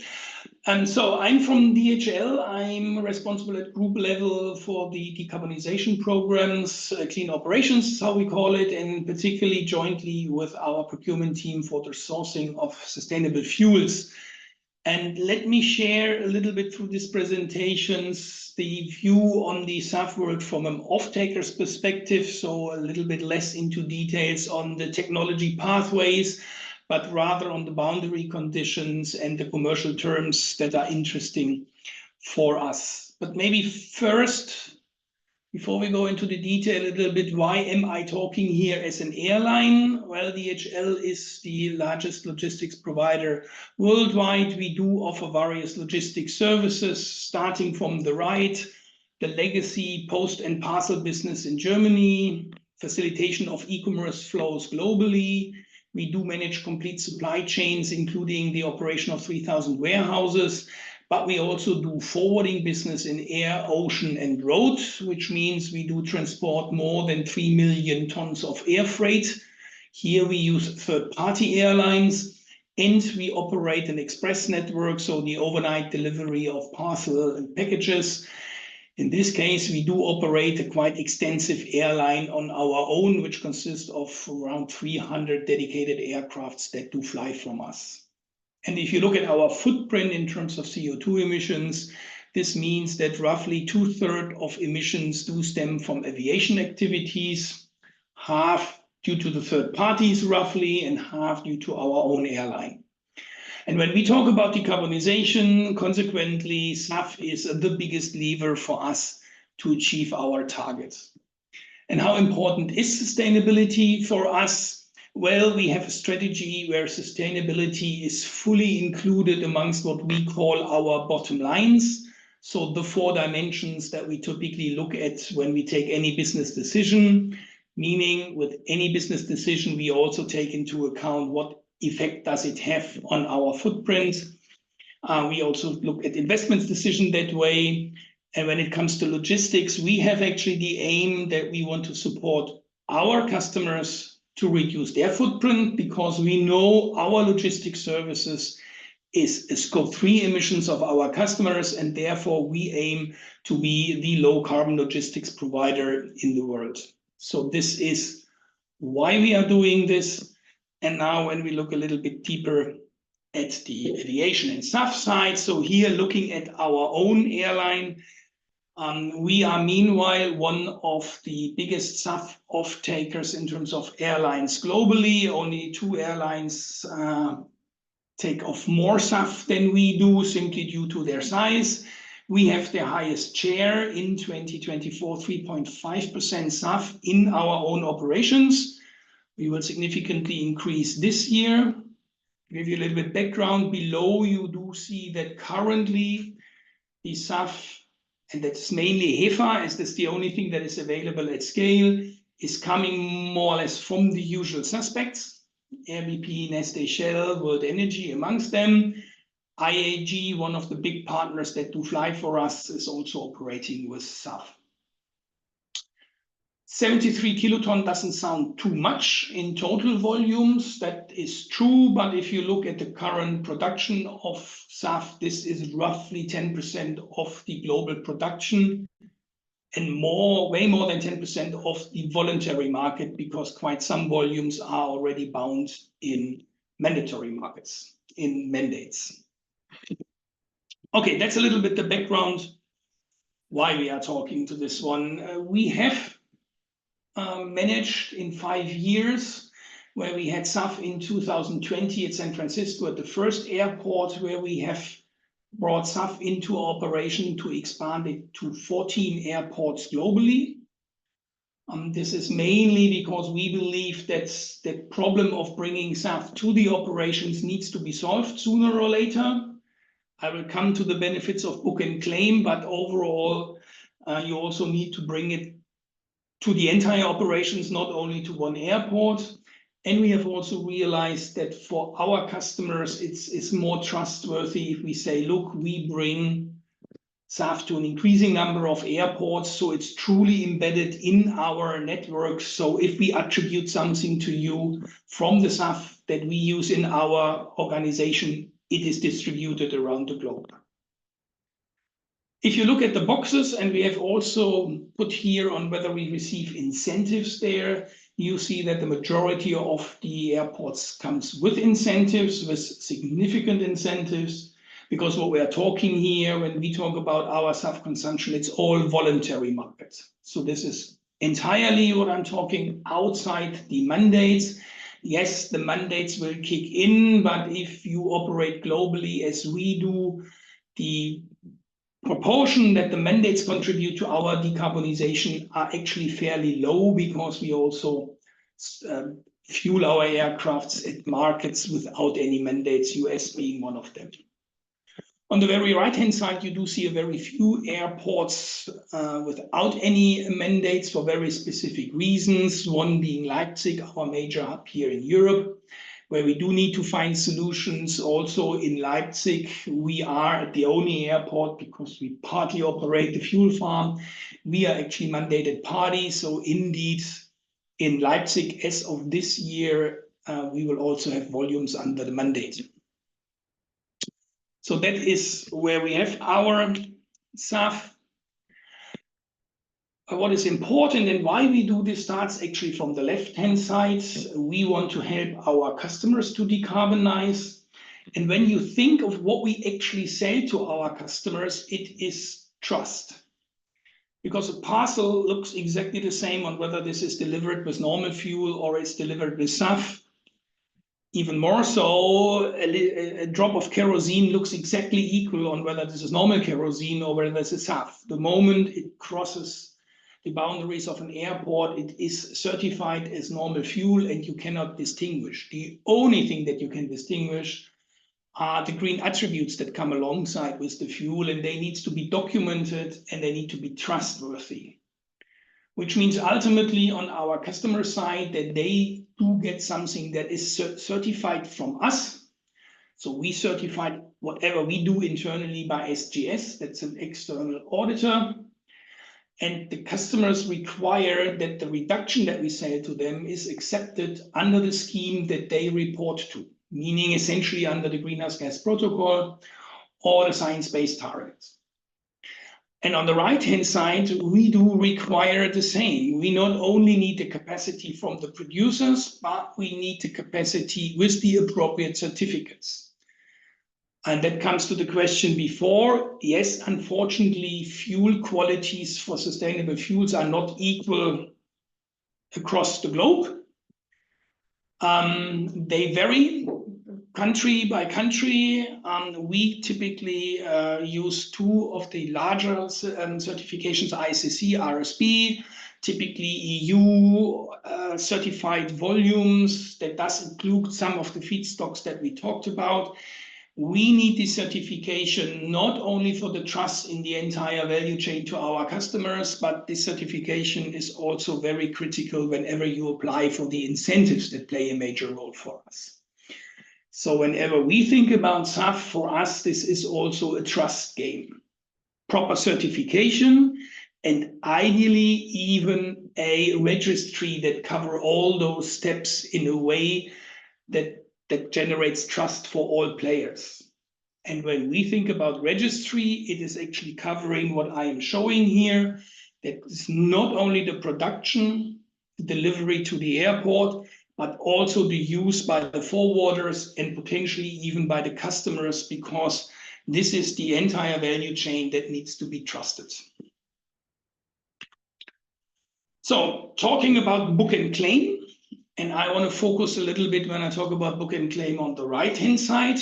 So I'm from DHL. I'm responsible at group level for the decarbonization programs, clean operations is how we call it, and particularly jointly with our procurement team for the sourcing of sustainable fuels. And let me share a little bit through these presentations the view on the SAF world from an off-taker's perspective, so a little bit less into details on the technology pathways, but rather on the boundary conditions and the commercial terms that are interesting for us. But maybe first, before we go into the detail a little bit, why am I talking here as an airline? Well, DHL is the largest logistics provider worldwide. We do offer various logistics services, starting from the right, the legacy post and parcel business in Germany, facilitation of e-commerce flows globally. We do manage complete supply chains, including the operation of 3,000 warehouses, but we also do forwarding business in air, ocean, and road, which means we do transport more than 3 million tons of air freight. Here we use third-party airlines, and we operate an express network, so the overnight delivery of parcel and packages. In this case, we do operate a quite extensive airline on our own, which consists of around 300 dedicated aircrafts that do fly from us. And if you look at our footprint in terms of CO2 emissions, this means that roughly 2/3 of emissions do stem from aviation activities, half due to the third parties roughly, and half due to our own airline. And when we talk about decarbonization, consequently, SAF is the biggest lever for us to achieve our targets. And how important is sustainability for us? Well, we have a strategy where sustainability is fully included amongst what we call our bottom lines. So the 4 dimensions that we typically look at when we take any business decision, meaning with any business decision, we also take into account what effect does it have on our footprint. We also look at investments decision that way. And when it comes to logistics, we have actually the aim that we want to support our customers to reduce their footprint, because we know our logistics services is scope 3 emissions of our customers, and therefore we aim to be the low carbon logistics provider in the world. So this is why we are doing this. And now when we look a little bit deeper at the aviation and SAF side, so here looking at our own airline, we are meanwhile one of the biggest SAF off-takers in terms of airlines globally. Only 2 airlines take off more SAF than we do, simply due to their size. We have the highest share in 2024, 3.5% SAF in our own operations. We will significantly increase this year. To give you a little bit background, below you do see that currently the SAF, and that's mainly HEFA, as that's the only thing that is available at scale, is coming more or less from the usual suspects. RBP, Neste, Shell, World Energy amongst them. IAG, one of the big partners that do fly for us, is also operating with SAF. 73 kiloton doesn't sound too much in total volumes. That is true, but if you look at the current production of SAF, this is roughly 10% of the global production, and way more than 10% of the voluntary market, because quite some volumes are already bound in mandatory markets, in mandates. Okay, that's a little bit the background why we are talking to this one. We have managed in 5 years, where we had SAF in 2020 at San Francisco at the first airport, where we have brought SAF into operation to expand it to 14 airports globally. This is mainly because we believe that the problem of bringing SAF to the operations needs to be solved sooner or later. I will come to the benefits of book and claim, but overall, you also need to bring it to the entire operations, not only to one airport. And we have also realized that for our customers, it's more trustworthy if we say, look, we bring SAF to an increasing number of airports, so it's truly embedded in our network. So if we attribute something to you from the SAF that we use in our organization, it is distributed around the globe. If you look at the boxes, and we have also put here on whether we receive incentives there, you see that the majority of the airports comes with incentives, with significant incentives, because what we are talking here, when we talk about our SAF consumption, it's all voluntary markets. So this is entirely what I'm talking outside the mandates. Yes, the mandates will kick in, but if you operate globally as we do, the proportion that the mandates contribute to our decarbonization are actually fairly low, because we also fuel our aircrafts at markets without any mandates, US being one of them. On the very right-hand side, you do see a very few airports without any mandates for very specific reasons, one being Leipzig, our major hub here in Europe, where we do need to find solutions. Also in Leipzig, we are at the only airport, because we partly operate the fuel farm, we are actually mandated party. So indeed, in Leipzig, as of this year, we will also have volumes under the mandate. So that is where we have our SAF. What is important and why we do this starts actually from the left-hand side. We want to help our customers to decarbonize. And when you think of what we actually sell to our customers, it is trust. Because a parcel looks exactly the same on whether this is delivered with normal fuel or it's delivered with SAF. Even more so, a drop of kerosene looks exactly equal on whether this is normal kerosene or whether this is SAF. The moment it crosses the boundaries of an airport, it is certified as normal fuel and you cannot distinguish. The only thing that you can distinguish are the green attributes that come alongside with the fuel, and they need to be documented and they need to be trustworthy. Which means ultimately on our customer side that they do get something that is certified from us. So we certified whatever we do internally by SGS, that's an external auditor. And the customers require that the reduction that we sell to them is accepted under the scheme that they report to, meaning essentially under the greenhouse gas protocol or the science-based targets. And on the right-hand side, we do require the same. We not only need the capacity from the producers, but we need the capacity with the appropriate certificates. And that comes to the question before. Yes, unfortunately, fuel qualities for sustainable fuels are not equal across the globe. They vary country by country. We typically use two of the larger certifications, ICC, RSB, typically EU certified volumes. That does include some of the feedstocks that we talked about. We need this certification not only for the trust in the entire value chain to our customers, but this certification is also very critical whenever you apply for the incentives that play a major role for us. So whenever we think about SAF, for us, this is also a trust game. Proper certification and ideally even a registry that cover all those steps in a way that generates trust for all players. And when we think about registry, it is actually covering what I am showing here. That is not only the production, delivery to the airport, but also the use by the forwarders and potentially even by the customers, because this is the entire value chain that needs to be trusted. So talking about book and claim, and I want to focus a little bit when I talk about book and claim on the right-hand side,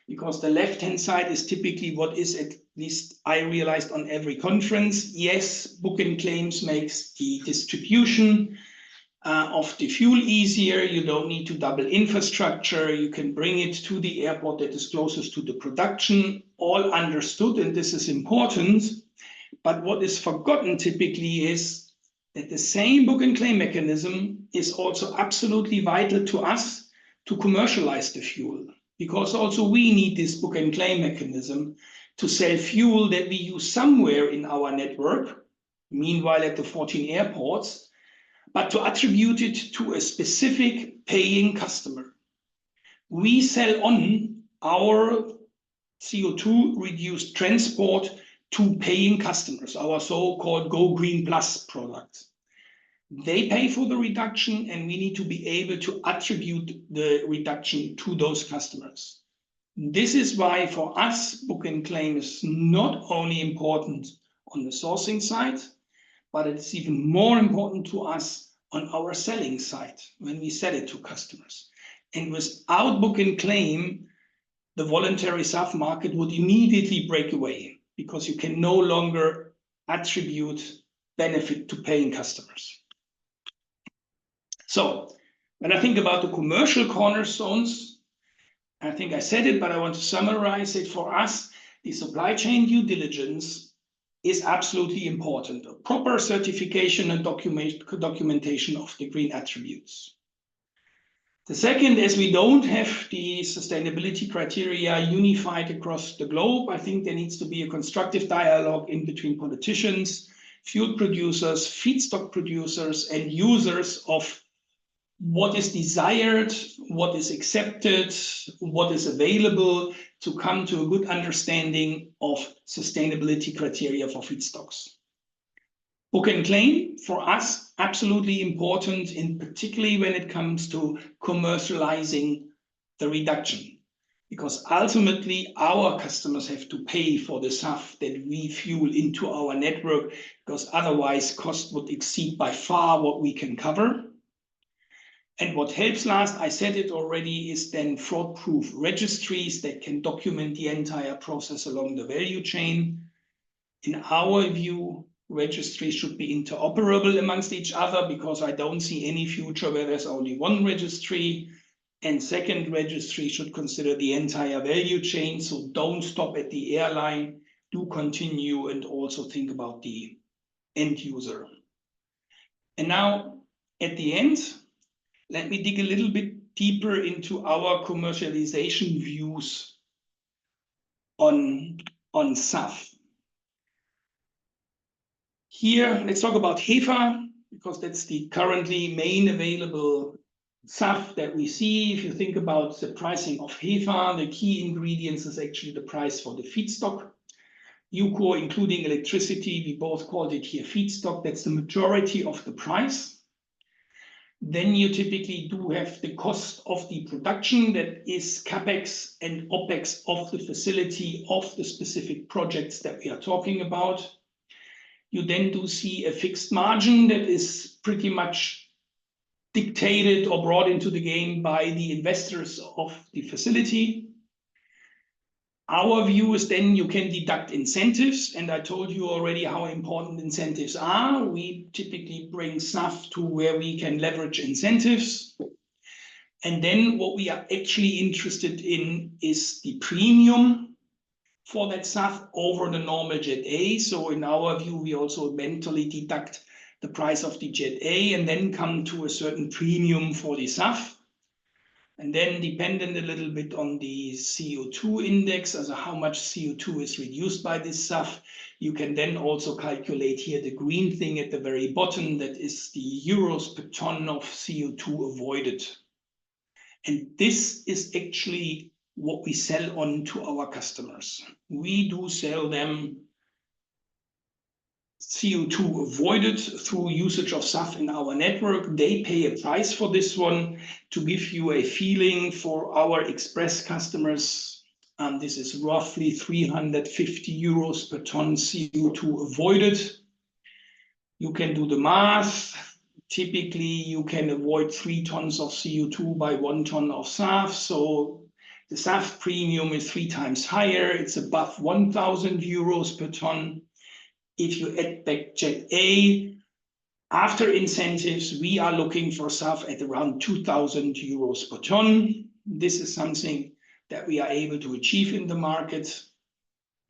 because the left-hand side is typically what is, at least I realized on every conference. Yes, book and claims makes the distribution of the fuel easier. You don't need to double infrastructure. You can bring it to the airport that is closest to the production. All understood, and this is important. But what is forgotten typically is that the same book and claim mechanism is also absolutely vital to us to commercialize the fuel, because also we need this book and claim mechanism to sell fuel that we use somewhere in our network, meanwhile at the 14 airports, but to attribute it to a specific paying customer. We sell on our CO2 reduced transport to paying customers, our so-called Go Green Plus product. They pay for the reduction, and we need to be able to attribute the reduction to those customers. This is why for us, book and claim is not only important on the sourcing side, but it's even more important to us on our selling side when we sell it to customers. And without book and claim, the voluntary SAF market would immediately break away, because you can no longer attribute benefit to paying customers. So when I think about the commercial cornerstones, I think I said it, but I want to summarize it for us. the supply chain due diligence is absolutely important. A proper certification and documentation of the green attributes. The second is we don't have the sustainability criteria unified across the globe. I think there needs to be a constructive dialogue in between politicians, fuel producers, feedstock producers, and users of what is desired, what is accepted, what is available to come to a good understanding of sustainability criteria for feedstocks. Book and claim, for us, absolutely important, in particularly when it comes to commercializing the reduction. Because ultimately, our customers have to pay for the SAF that we fuel into our network, because otherwise cost would exceed by far what we can cover. And what helps last, I said it already, is then fraud-proof registries that can document the entire process along the value chain. In our view, registries should be interoperable amongst each other, because I don't see any future where there's only one registry. And second, registry should consider the entire value chain. So don't stop at the airline, do continue and also think about the end user. And now at the end, let me dig a little bit deeper into our commercialization views on SAF. Here, let's talk about HEFA, because that's the currently main available SAF that we see. If you think about the pricing of HEFA, the key ingredients is actually the price for the feedstock. UCO, including electricity, we both called it here feedstock. That's the majority of the price. Then you typically do have the cost of the production, that is CapEx and OpEx of the facility of the specific projects that we are talking about. You then do see a fixed margin that is pretty much dictated or brought into the game by the investors of the facility. Our view is then you can deduct incentives, and I told you already how important incentives are. We typically bring SAF to where we can leverage incentives. And then what we are actually interested in is the premium for that SAF over the normal Jet A. So in our view, we also mentally deduct the price of the Jet A and then come to a certain premium for the SAF. And then dependent a little bit on the CO2 index, as how much CO2 is reduced by this SAF, you can then also calculate here the green thing at the very bottom, that is the euros per ton of CO2 avoided. And this is actually what we sell on to our customers. We do sell them CO2 avoided through usage of SAF in our network. They pay a price for this one. To give you a feeling for our express customers, this is roughly 350 euros per ton CO2 avoided. You can do the math. Typically, you can avoid 3 tons of CO2 by 1 ton of SAF. So the SAF premium is 3 times higher. It's above 1,000 euros per ton. If you add back Jet A, after incentives, we are looking for SAF at around 2,000 euros per ton. This is something that we are able to achieve in the market.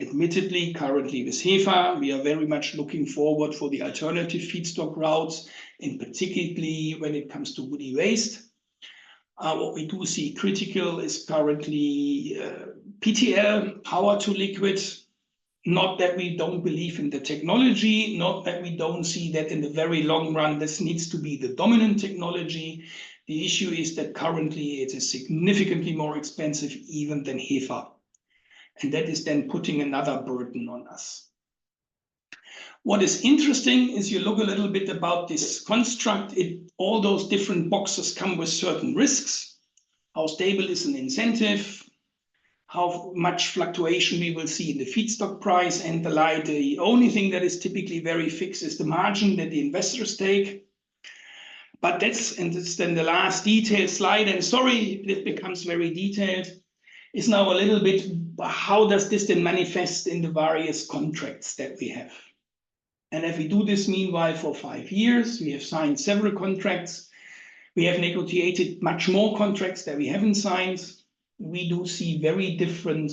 Admittedly, currently with HEFA, we are very much looking forward for the alternative feedstock routes, and particularly when it comes to woody waste. What we do see critical is currently PTL, power to liquid. Not that we don't believe in the technology, not that we don't see that in the very long run this needs to be the dominant technology. The issue is that currently it is significantly more expensive even than HEFA. And that is then putting another burden on us. What is interesting is you look a little bit about this construct. All those different boxes come with certain risks. How stable is an incentive? How much fluctuation we will see in the feedstock price and the like. The only thing that is typically very fixed is the margin that the investors take. But that's then the last detailed slide. And sorry, it becomes very detailed. Is now a little bit, how does this then manifest in the various contracts that we have? And if we do this meanwhile for 5 years, we have signed several contracts. We have negotiated much more contracts that we haven't signed. We do see very different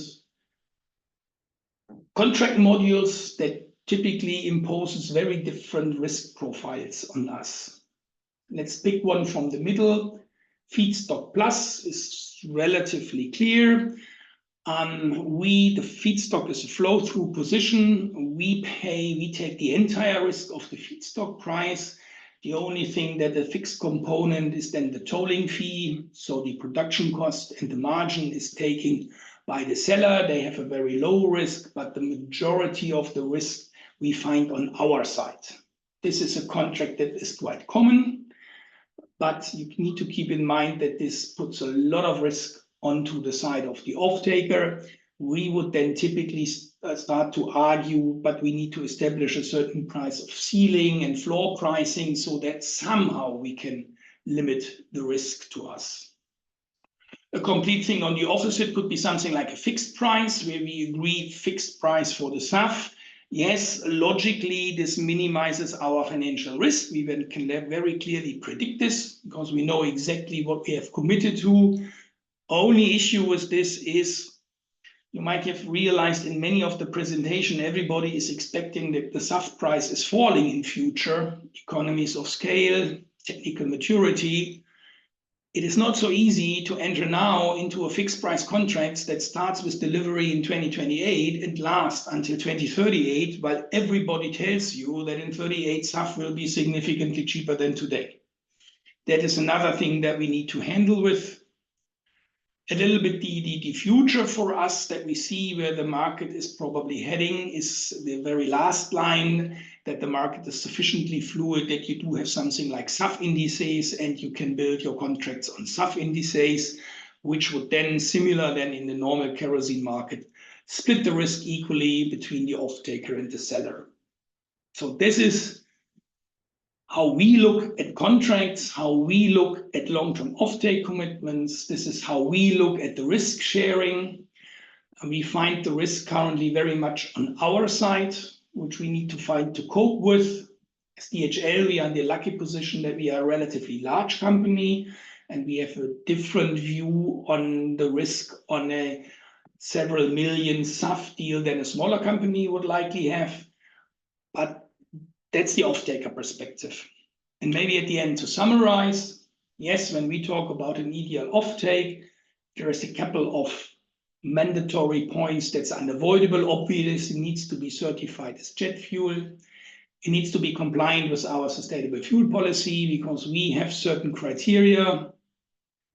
contract modules that typically imposes very different risk profiles on us. Let's pick one from the middle. Feedstock plus is relatively clear. The feedstock is a flow-through position. We take the entire risk of the feedstock price. The only thing that the fixed component is then the tolling fee. So the production cost and the margin is taken by the seller. They have a very low risk, but the majority of the risk we find on our side. This is a contract that is quite common, but you need to keep in mind that this puts a lot of risk onto the side of the off-taker. We would then typically start to argue, but we need to establish a certain price of ceiling and floor pricing so that somehow we can limit the risk to us. A complete thing on the opposite could be something like a fixed price, where we agree fixed price for the SAF. Yes, logically, this minimizes our financial risk. We then can very clearly predict this because we know exactly what we have committed to. Only issue with this is, you might have realized in many of the presentation, everybody is expecting that the SAF price is falling in future, economies of scale, technical maturity. It is not so easy to enter now into a fixed price contract that starts with delivery in 2028 and lasts until 2038, while everybody tells you that in 38 SAF will be significantly cheaper than today. That is another thing that we need to handle with. A little bit the future for us that we see where the market is probably heading is the very last line, that the market is sufficiently fluid that you do have something like SAF indices and you can build your contracts on SAF indices, which would then, similar than in the normal kerosene market, split the risk equally between the off-taker and the seller. So this is how we look at contracts, how we look at long-term offtake commitments. This is how we look at the risk sharing. And we find the risk currently very much on our side, which we need to find to cope with. As DHL, we are in the lucky position that we are a relatively large company, and we have a different view on the risk on a several million SAF deal than a smaller company would likely have. But that's the off-taker perspective. And maybe at the end, to summarize, yes, when we talk about an ideal off-take, there is a couple of mandatory points that's unavoidable. Obviously, it needs to be certified as jet fuel. It needs to be compliant with our sustainable fuel policy because we have certain criteria,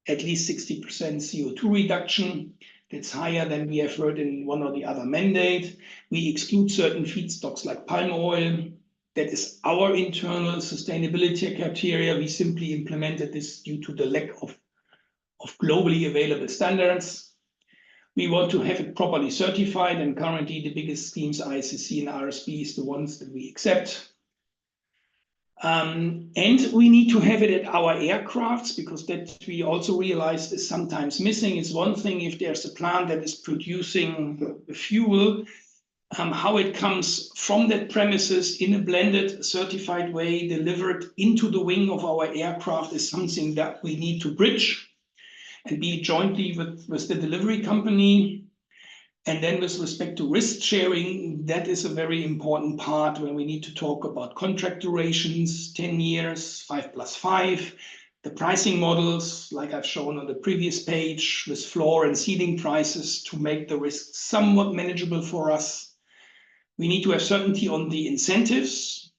at least 60% CO2 reduction. That's higher than we have heard in one or the other mandate. We exclude certain feedstocks like palm oil. That is our internal sustainability criteria. We simply implemented this due to the lack of globally available standards. We want to have it properly certified, and currently the biggest schemes, ICC and RSB, is the ones that we accept. And we need to have it at our aircrafts because that we also realized is sometimes missing. It's one thing if there's a plant that is producing the fuel, how it comes from that premises in a blended, certified way, delivered into the wing of our aircraft is something that we need to bridge and be jointly with the delivery company. And then with respect to risk sharing, that is a very important part when we need to talk about contract durations, 10 years, 5+5, the pricing models, like I've shown on the previous page, with floor and ceiling prices to make the risk somewhat manageable for us. We need to have certainty on the incentives.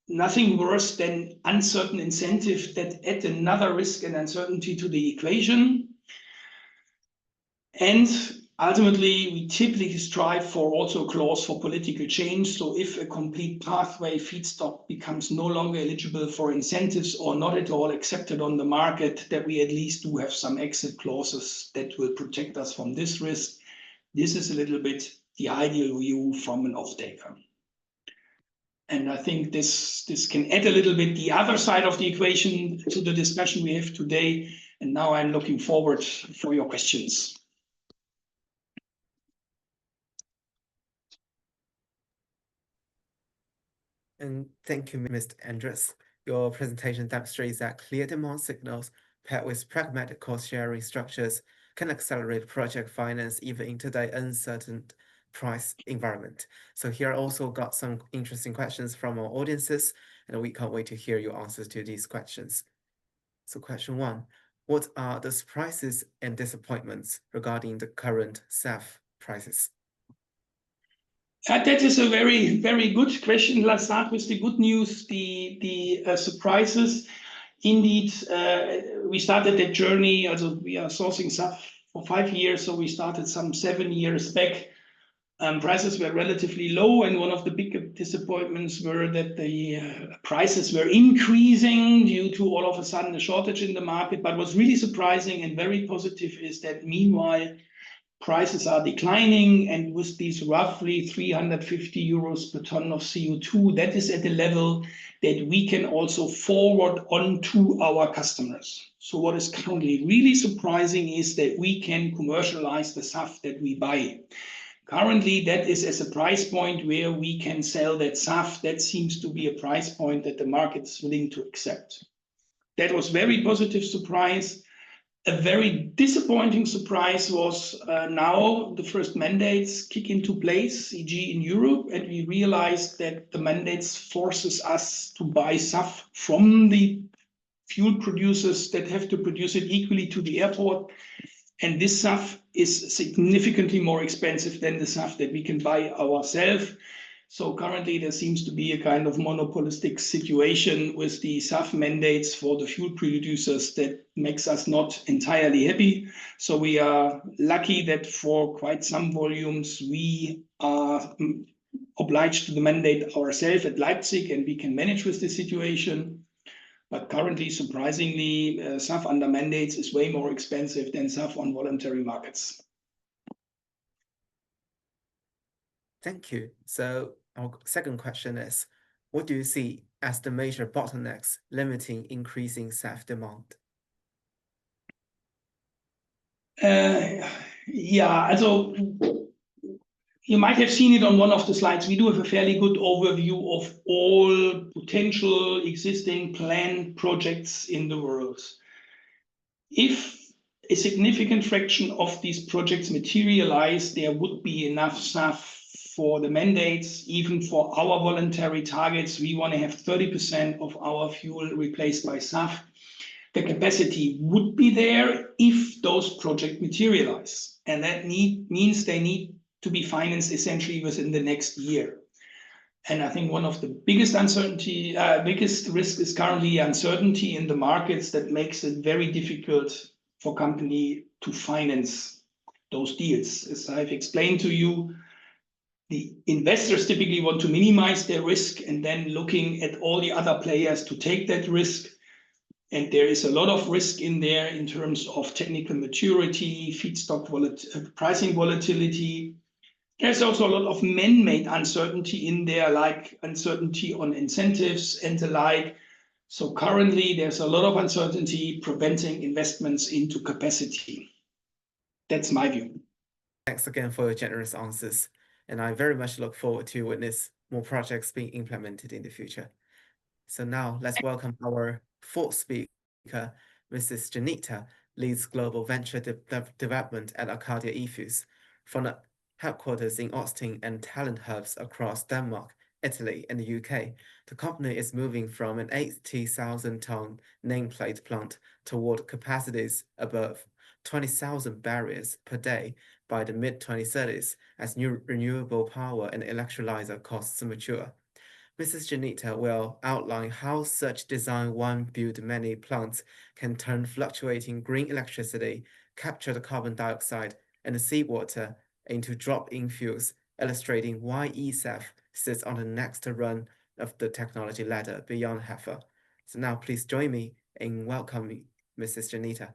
Nothing worse than uncertain incentives that add another risk and uncertainty to the equation. And ultimately, we typically strive for also a clause for political change. So if a complete pathway feedstock becomes no longer eligible for incentives or not at all accepted on the market, that we at least do have some exit clauses that will protect us from this risk. This is a little bit the ideal view from an off-taker. And I think this can add a little bit the other side of the equation to the discussion we have today. And now I'm looking forward for your questions. And thank you, Mr. Andres. Your presentation demonstrates that clear demand signals paired with pragmatic cost-sharing structures can accelerate project finance even in today's uncertain price environment. So here I also got some interesting questions from our audiences, and we can't wait to hear your answers to these questions. So question 1, what are the surprises and disappointments regarding the current SAF prices? That is a very, very good question. Let's start with the good news, the surprises. Indeed, we started that journey. Also, we are sourcing SAF for 5 years, so we started some 7 years back. Prices were relatively low, and one of the big disappointments were that the prices were increasing due to all of a sudden a shortage in the market. But what's really surprising and very positive is that meanwhile, prices are declining, and with these roughly 350 euros per ton of CO2, that is at a level that we can also forward on to our customers. So what is currently really surprising is that we can commercialize the SAF that we buy. Currently, that is as a price point where we can sell that SAF. That seems to be a price point that the market is willing to accept. That was very positive surprise. A very disappointing surprise was now the first mandates kick into place, e.g. in Europe, and we realized that the mandates forces us to buy SAF from the fuel producers that have to produce it equally to the airport. And this SAF is significantly more expensive than the SAF that we can buy ourselves. So currently there seems to be a kind of monopolistic situation with the SAF mandates for the fuel producers that makes us not entirely happy. So we are lucky that for quite some volumes we are obliged to the mandate ourselves at Leipzig, and we can manage with the situation. But currently, surprisingly, SAF under mandates is way more expensive than SAF on voluntary markets. Thank you. So our second question is, what do you see as the major bottlenecks limiting increasing SAF demand? Also you might have seen it on one of the slides. We do have a fairly good overview of all potential existing planned projects in the world. If a significant fraction of these projects materialize, there would be enough SAF for the mandates, even for our voluntary targets. We want to have 30% of our fuel replaced by SAF. The capacity would be there if those projects materialize. And that means they need to be financed essentially within the next year. And I think one of the biggest risk is currently uncertainty in the markets that makes it very difficult for company to finance those deals. As I've explained to you, the investors typically want to minimize their risk and then looking at all the other players to take that risk. And there is a lot of risk in there in terms of technical maturity, feedstock pricing volatility. There's also a lot of man-made uncertainty in there, like uncertainty on incentives and the like. So currently, there's a lot of uncertainty preventing investments into capacity. That's my view. Thanks again for your generous answers. And I very much look forward to witness more projects being implemented in the future. So now let's welcome our fourth speaker, Mrs. Janita, leads Global Venture Development at Arcadia eFuels. From the headquarters in Austin and talent hubs across Denmark, Italy, and the UK, the company is moving from an 80,000-ton nameplate plant toward capacities above 20,000 barrels per day by the mid-2030s as new renewable power and electrolyzer costs mature. Mrs. Janita will outline how such design one build many plants can turn fluctuating green electricity, capture the carbon dioxide and the seawater into drop-in fuels, illustrating why eSAF sits on the next run of the technology ladder beyond HEFA. So now please join me in welcoming Mrs. Janita.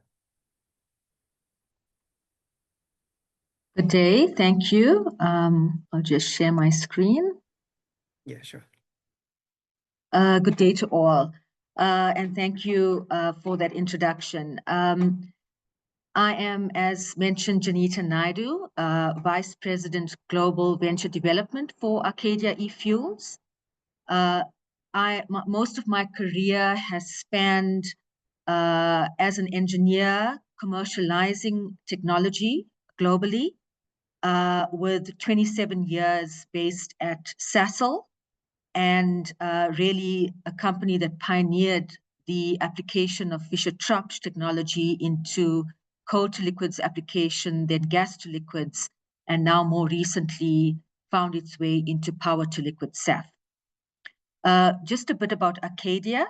Good day, thank you. I'll just share my screen. Yeah, sure. Good day to all, and thank you for that introduction. I am, as mentioned, Janita Naidu, Vice President Global Venture Development for Arcadia eFuels. Most of my career has spanned as an engineer commercializing technology globally. with 27 years based at Sasol, and really a company that pioneered the application of Fischer-Tropsch technology into coal-to-liquids application, then gas-to-liquids, and now more recently found its way into power-to-liquid SAF. Just a bit about Arcadia.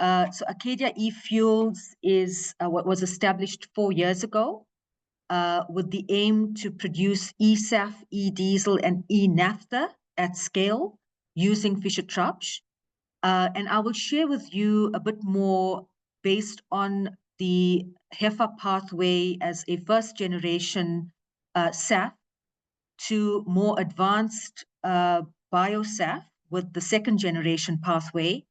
So Arcadia eFuels is what was established 4 years ago with the aim to produce eSAF, e-diesel, and e-naphtha at scale using Fischer-Tropsch. And I will share with you a bit more based on the HEFA pathway as a first-generation SAF to more advanced bio-SAF with the second-generation pathway,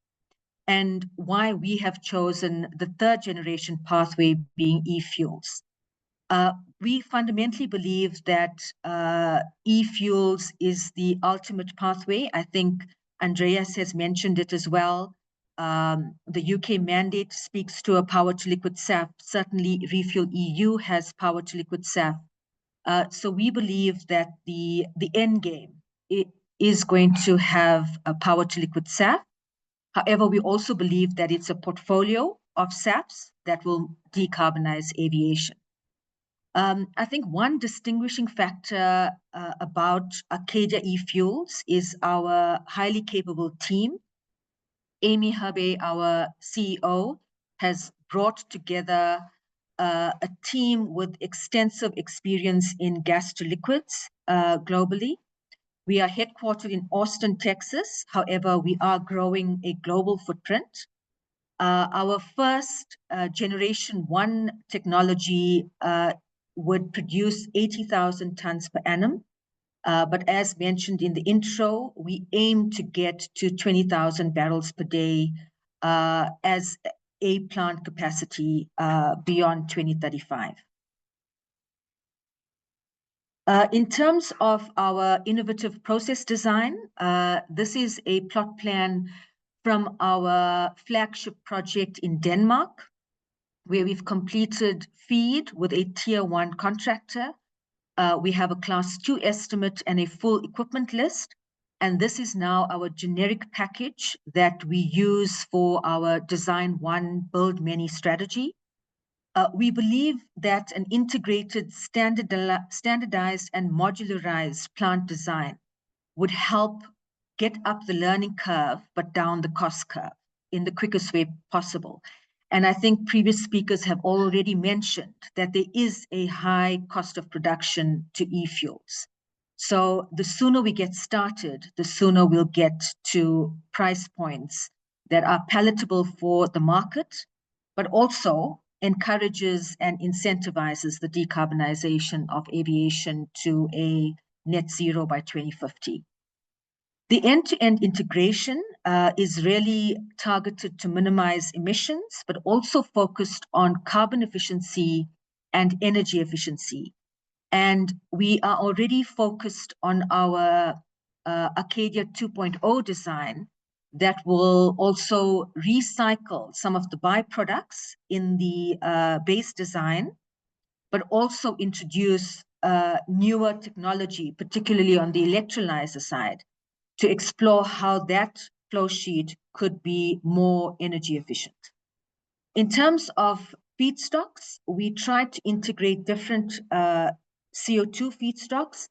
and why we have chosen the third-generation pathway being e-fuels. We fundamentally believe that e-fuels is the ultimate pathway. I think Andreas has mentioned it as well. The UK mandate speaks to a power-to-liquid SAF. Certainly, Refuel EU has power-to-liquid SAF. So we believe that the end game is going to have a power-to-liquid SAF. However, we also believe that it's a portfolio of SAFs that will decarbonize aviation. I think one distinguishing factor about Arcadia eFuels is our highly capable team. Amy Herbe, our CEO, has brought together a team with extensive experience in gas to liquids globally. We are headquartered in Austin, Texas. However, we are growing a global footprint. Our first generation 1 technology would produce 80,000 tons per annum. But as mentioned in the intro, we aim to get to 20,000 barrels per day as a plant capacity beyond 2035. In terms of our innovative process design, this is a plot plan from our flagship project in Denmark, where we've completed FEED with a tier 1 contractor. We have a class 2 estimate and a full equipment list. And this is now our generic package that we use for our design 1, build many strategy. We believe that an integrated, standardized and modularized plant design would help get up the learning curve, but down the cost curve in the quickest way possible. And I think previous speakers have already mentioned that there is a high cost of production to e-fuels. So the sooner we get started, the sooner we'll get to price points that are palatable for the market, but also encourages and incentivizes the decarbonization of aviation to a net zero by 2050. The end-to-end integration is really targeted to minimize emissions, but also focused on carbon efficiency and energy efficiency. And we are already focused on our Arcadia 2.0 design that will also recycle some of the byproducts in the base design, but also introduce newer technology, particularly on the electrolyzer side, to explore how that flow sheet could be more energy efficient. In terms of feedstocks, we try to integrate different CO2 feedstocks.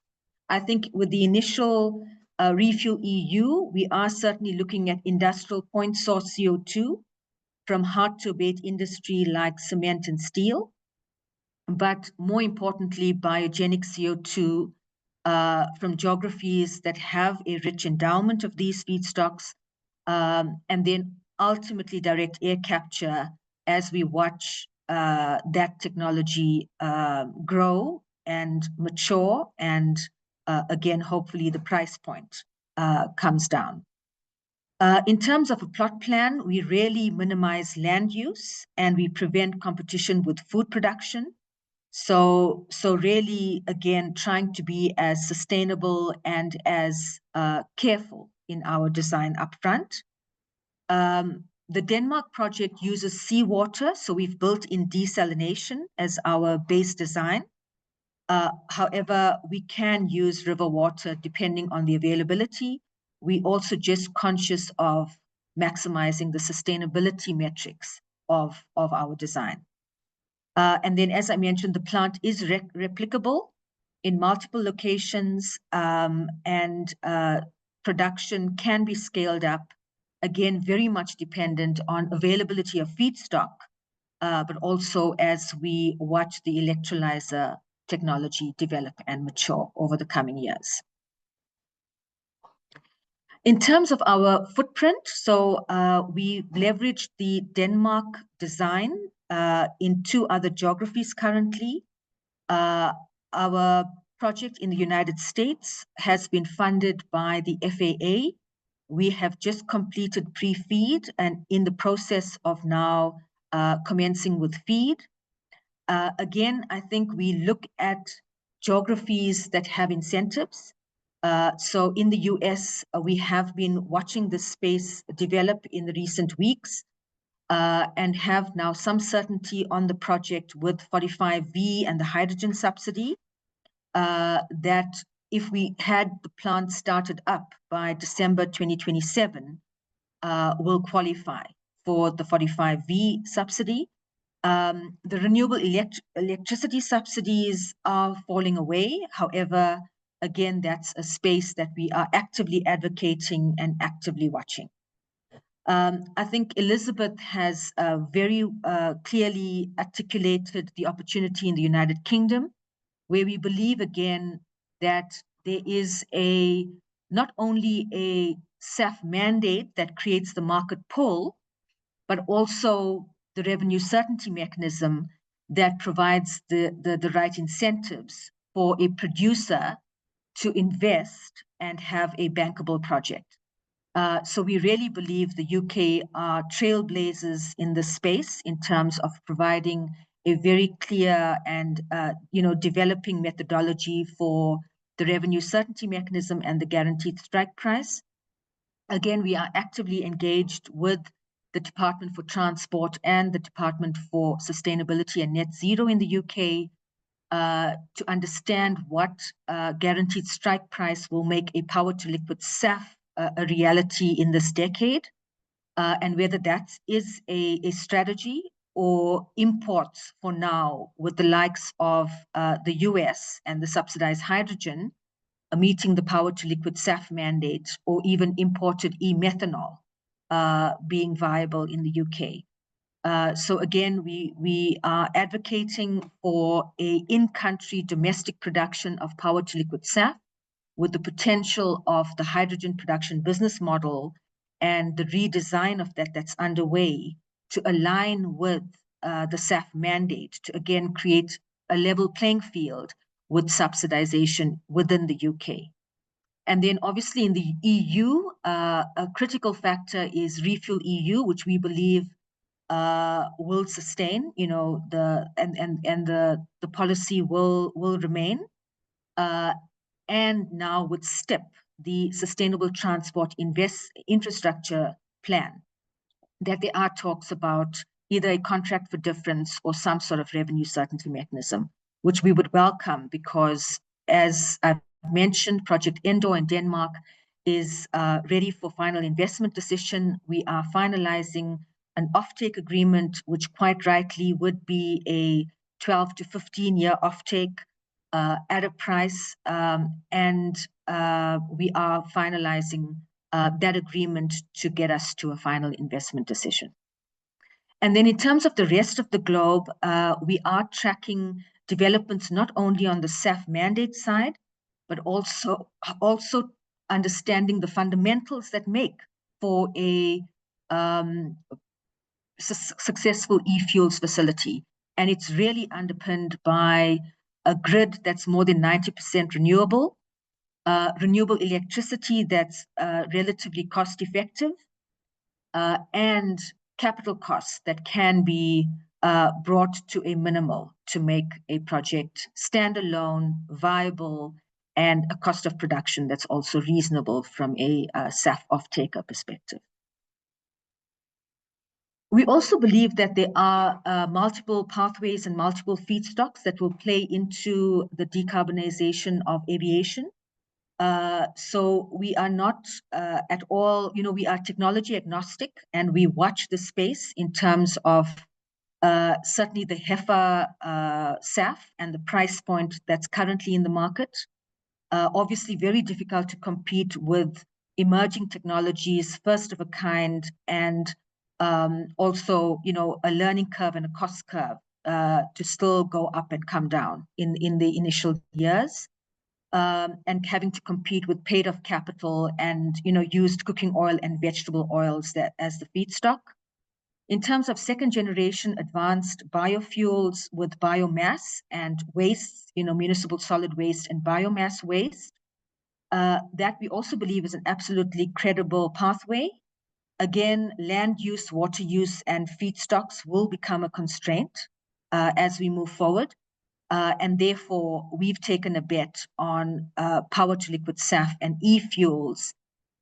I think with the initial Refuel EU, we are certainly looking at industrial point source CO2 from hard to abate industry like cement and steel, but more importantly, biogenic CO2 from geographies that have a rich endowment of these feedstocks, and then ultimately direct air capture as we watch that technology grow and mature, and again, hopefully the price point comes down. In terms of a plot plan, we really minimize land use and we prevent competition with food production. So really, again, trying to be as sustainable and as careful in our design upfront. The Denmark project uses seawater, so we've built in desalination as our base design. However, we can use river water depending on the availability. We also just conscious of maximizing the sustainability metrics of our design. And then, as I mentioned, the plant is replicable in multiple locations, and production can be scaled up, again, very much dependent on availability of feedstock, but also as we watch the electrolyzer technology develop and mature over the coming years. In terms of our footprint, so we leveraged the Denmark design in 2 other geographies currently. Our project in the United States has been funded by the FAA. We have just completed pre-feed and in the process of now commencing with feed. Again, I think we look at geographies that have incentives. So in the US, we have been watching this space develop in the recent weeks and have now some certainty on the project with 45V and the hydrogen subsidy, that if we had the plant started up by December 2027, will qualify for the 45V subsidy. The renewable electricity subsidies are falling away. However, again, that's a space that we are actively advocating and actively watching. I think Elizabeth has very clearly articulated the opportunity in the United Kingdom, where we believe again that there is not only a SAF mandate that creates the market pull, but also the revenue certainty mechanism that provides the right incentives for a producer to invest and have a bankable project. So we really believe the UK are trailblazers in this space in terms of providing a very clear and developing methodology for the revenue certainty mechanism and the guaranteed strike price. Again, we are actively engaged with the Department for Transport and the Department for Sustainability and Net Zero in the UK to understand what guaranteed strike price will make a power to liquid SAF a reality in this decade, and whether that is a strategy or imports for now with the likes of the US and the subsidized hydrogen meeting the power to liquid SAF mandate, or even imported e-methanol being viable in the UK. So again, we are advocating for a in-country domestic production of power to liquid SAF with the potential of the hydrogen production business model and the redesign of that's underway to align with the SAF mandate to again create a level playing field with subsidization within the UK. And then obviously in the EU, a critical factor is Refuel EU, which we believe will sustain, the policy will remain. And now with STIP, the Sustainable Transport Infrastructure Plan, that there are talks about either a contract for difference or some sort of revenue certainty mechanism, which we would welcome because, as I've mentioned, Project Endor in Denmark is ready for final investment decision. We are finalizing an offtake agreement, which quite rightly would be a 12 to 15-year offtake at a price, and we are finalizing that agreement to get us to a final investment decision. And then in terms of the rest of the globe, we are tracking developments not only on the SAF mandate side, but also understanding the fundamentals that make for a successful e-fuels facility. And it's really underpinned by a grid that's more than 90% renewable, renewable electricity that's relatively cost effective, and capital costs that can be brought to a minimal to make a project standalone, viable, and a cost of production that's also reasonable from a SAF off-taker perspective. We also believe that there are multiple pathways and multiple feedstocks that will play into the decarbonization of aviation. So we are not at all, we are technology agnostic, and we watch the space in terms of certainly the HEFA SAF and the price point that's currently in the market. Obviously very difficult to compete with emerging technologies, first of a kind, and also, a learning curve and a cost curve to still go up and come down in the initial years. And having to compete with paid-off capital and used cooking oil and vegetable oils as the feedstock. In terms of second-generation advanced biofuels with biomass and waste, municipal solid waste and biomass waste, that we also believe is an absolutely credible pathway. Again, land use, water use, and feedstocks will become a constraint as we move forward. And therefore, we've taken a bet on power-to-liquid SAF and e-fuels.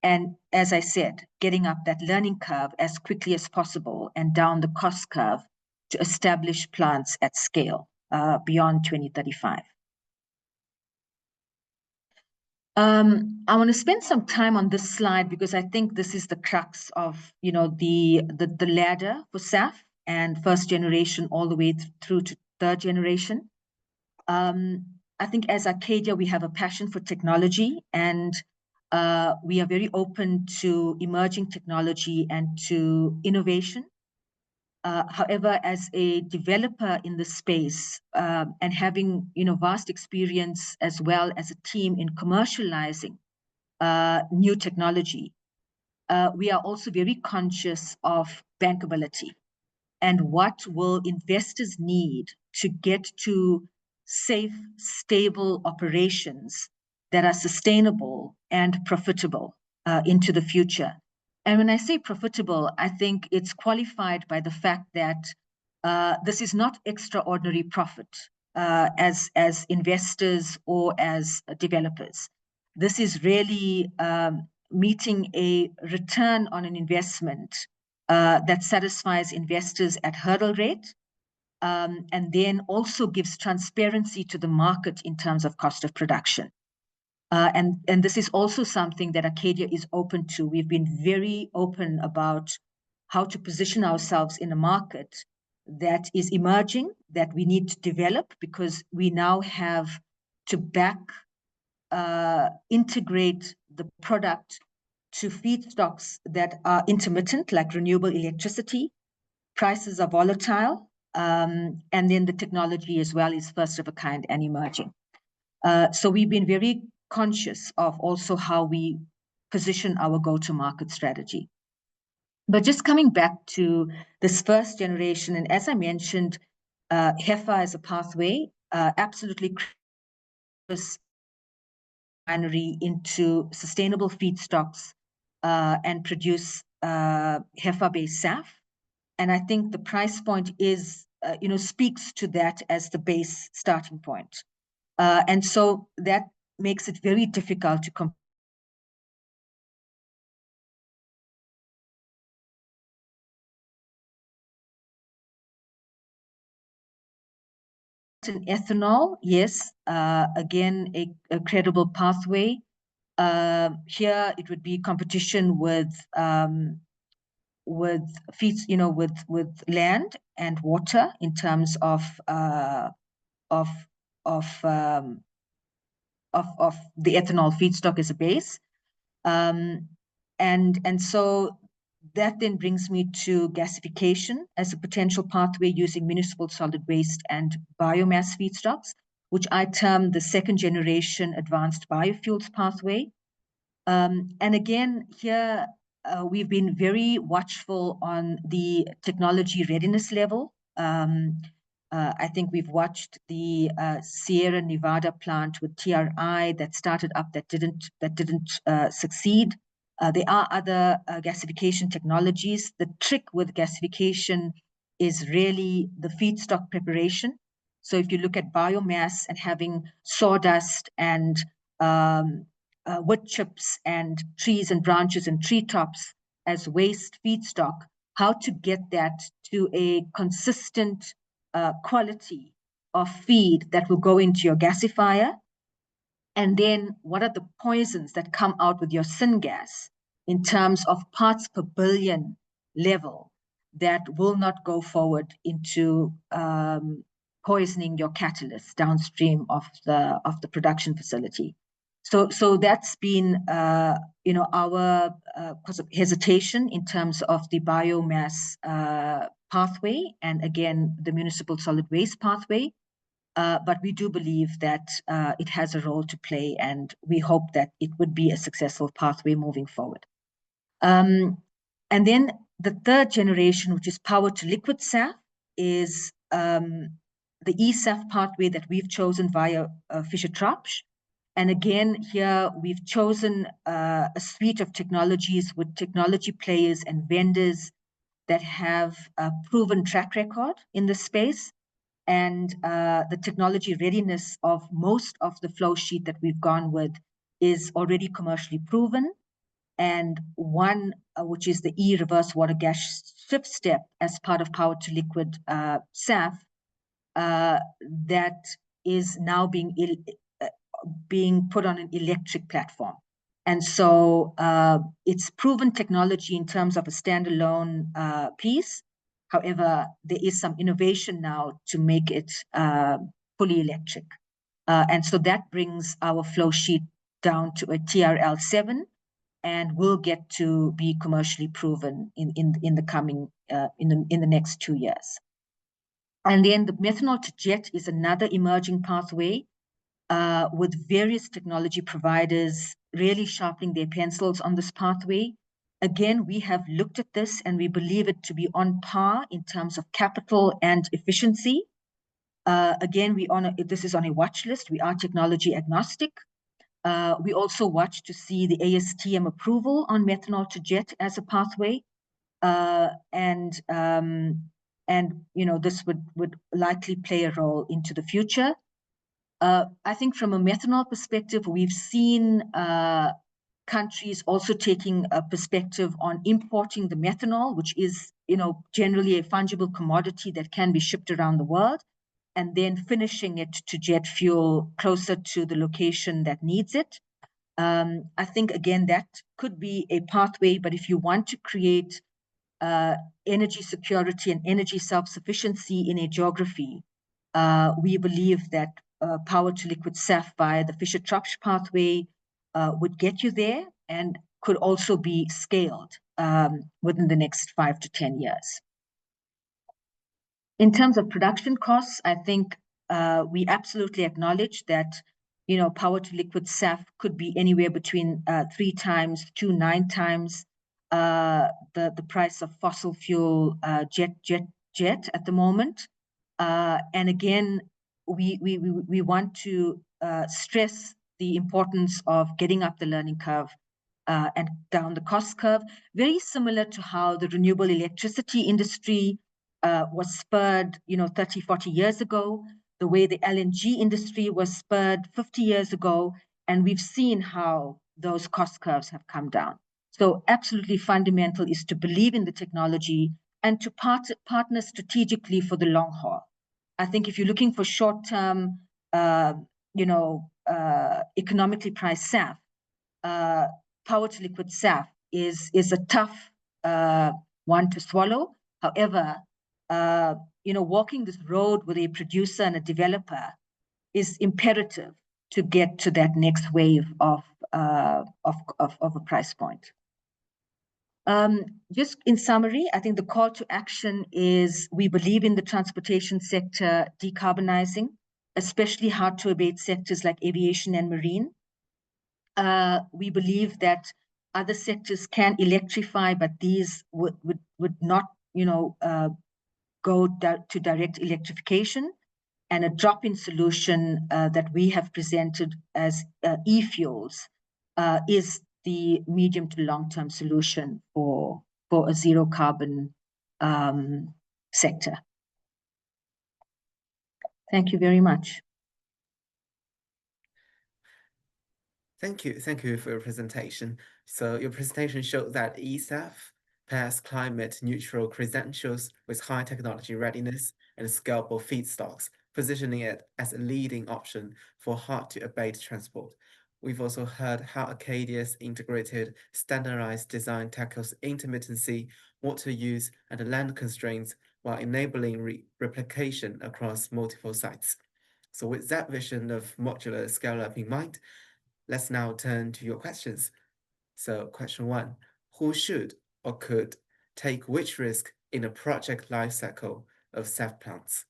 And as I said, getting up that learning curve as quickly as possible and down the cost curve to establish plants at scale beyond 2035. I want to spend some time on this slide because I think this is the crux of, the ladder for SAF and first generation all the way through to third generation. I think as Arcadia, we have a passion for technology, and we are very open to emerging technology and to innovation. However, as a developer in the space and having vast experience as well as a team in commercializing new technology, we are also very conscious of bankability and what will investors need to get to safe, stable operations that are sustainable and profitable into the future. And when I say profitable, I think it's qualified by the fact that this is not extraordinary profit as investors or as developers. This is really meeting a return on an investment that satisfies investors at hurdle rate, and then also gives transparency to the market in terms of cost of production. And this is also something that Arcadia is open to. We've been very open about how to position ourselves in a market that is emerging, that we need to develop, because we now have to integrate the product to feedstocks that are intermittent, like renewable electricity. Prices are volatile, and then the technology as well is first of a kind and emerging. So we've been very conscious of also how we position our go-to-market strategy. But just coming back to this first generation, and as I mentioned, HEFA as a pathway, absolutely refinery into sustainable feedstocks and produce HEFA-based SAF. And I think the price point is, speaks to that as the base starting point. And so that makes it very difficult to compare ethanol. Yes, again, a credible pathway. Here it would be competition with feeds, with land and water in terms of the ethanol feedstock as a base, and so that then brings me to gasification as a potential pathway using municipal solid waste and biomass feedstocks, which I term the second generation advanced biofuels pathway. And again, here we've been very watchful on the technology readiness level. I think we've watched the Sierra Nevada plant with TRI that started up that didn't succeed. There are other gasification technologies. The trick with gasification is really the feedstock preparation. So if you look at biomass and having sawdust and wood chips and trees and branches and treetops as waste feedstock, how to get that to a consistent quality of feed that will go into your gasifier. And then what are the poisons that come out with your syngas in terms of parts per billion level that will not go forward into poisoning your catalyst downstream of the production facility. So that's been our hesitation in terms of the biomass pathway, and again the municipal solid waste pathway. But we do believe that it has a role to play, and we hope that it would be a successful pathway moving forward. And then the third generation, which is power to liquid SAF, is the eSAF pathway that we've chosen via Fischer-Tropsch. And again, here we've chosen a suite of technologies with technology players and vendors that have a proven track record in this space. And the technology readiness of most of the flow sheet that we've gone with is already commercially proven. And one, which is the reverse water gas shift step as part of power to liquid SAF, that is now being put on an electric platform. And so it's proven technology in terms of a standalone piece. However, there is some innovation now to make it fully electric. And so that brings our flow sheet down to a TRL7, and will get to be commercially proven in the coming in the next 2 years. And then the methanol to jet is another emerging pathway with various technology providers really sharpening their pencils on this pathway. Again, we have looked at this and we believe it to be on par in terms of capital and efficiency. Again, this is on a watch list. We are technology agnostic. We also watch to see the ASTM approval on methanol to jet as a pathway. And this would likely play a role into the future. I think from a methanol perspective, we've seen countries also taking a perspective on importing the methanol, which is, generally a fungible commodity that can be shipped around the world, and then finishing it to jet fuel closer to the location that needs it. I think, again, that could be a pathway, but if you want to create energy security and energy self-sufficiency in a geography, we believe that power to liquid SAF via the Fischer-Tropsch pathway would get you there, and could also be scaled within the next 5 to 10 years. In terms of production costs, I think we absolutely acknowledge that power to liquid SAF could be anywhere between 3 times to 9 times the price of fossil fuel jet at the moment. And again, we want to stress the importance of getting up the learning curve and down the cost curve, very similar to how the renewable electricity industry was spurred 30, 40 years ago, the way the LNG industry was spurred 50 years ago, and we've seen how those cost curves have come down. So absolutely fundamental is to believe in the technology and to partner strategically for the long haul. I think if you're looking for short-term, economically priced SAF, power to liquid SAF is a tough one to swallow. However, walking this road with a producer and a developer is imperative to get to that next wave of a price point. Just in summary, I think the call to action is we believe in the transportation sector decarbonizing, especially hard to abate sectors like aviation and marine. We believe that other sectors can electrify, but these would not, go to direct electrification. And a drop-in solution that we have presented as e-fuels is the medium to long-term solution for a zero carbon sector. Thank you very much. Thank you for your presentation. So your presentation showed that eSAF, pairs climate neutral credentials with high technology readiness and scalable feedstocks, positioning it as a leading option for hard-to-abate transport. We've also heard how Acadia's integrated, standardized design tackles intermittency, water use, and land constraints while enabling replication across multiple sites. So with that vision of modular scale-up in mind, let's now turn to your questions. So question 1, who should or could take which risk in a project lifecycle of SAF plants?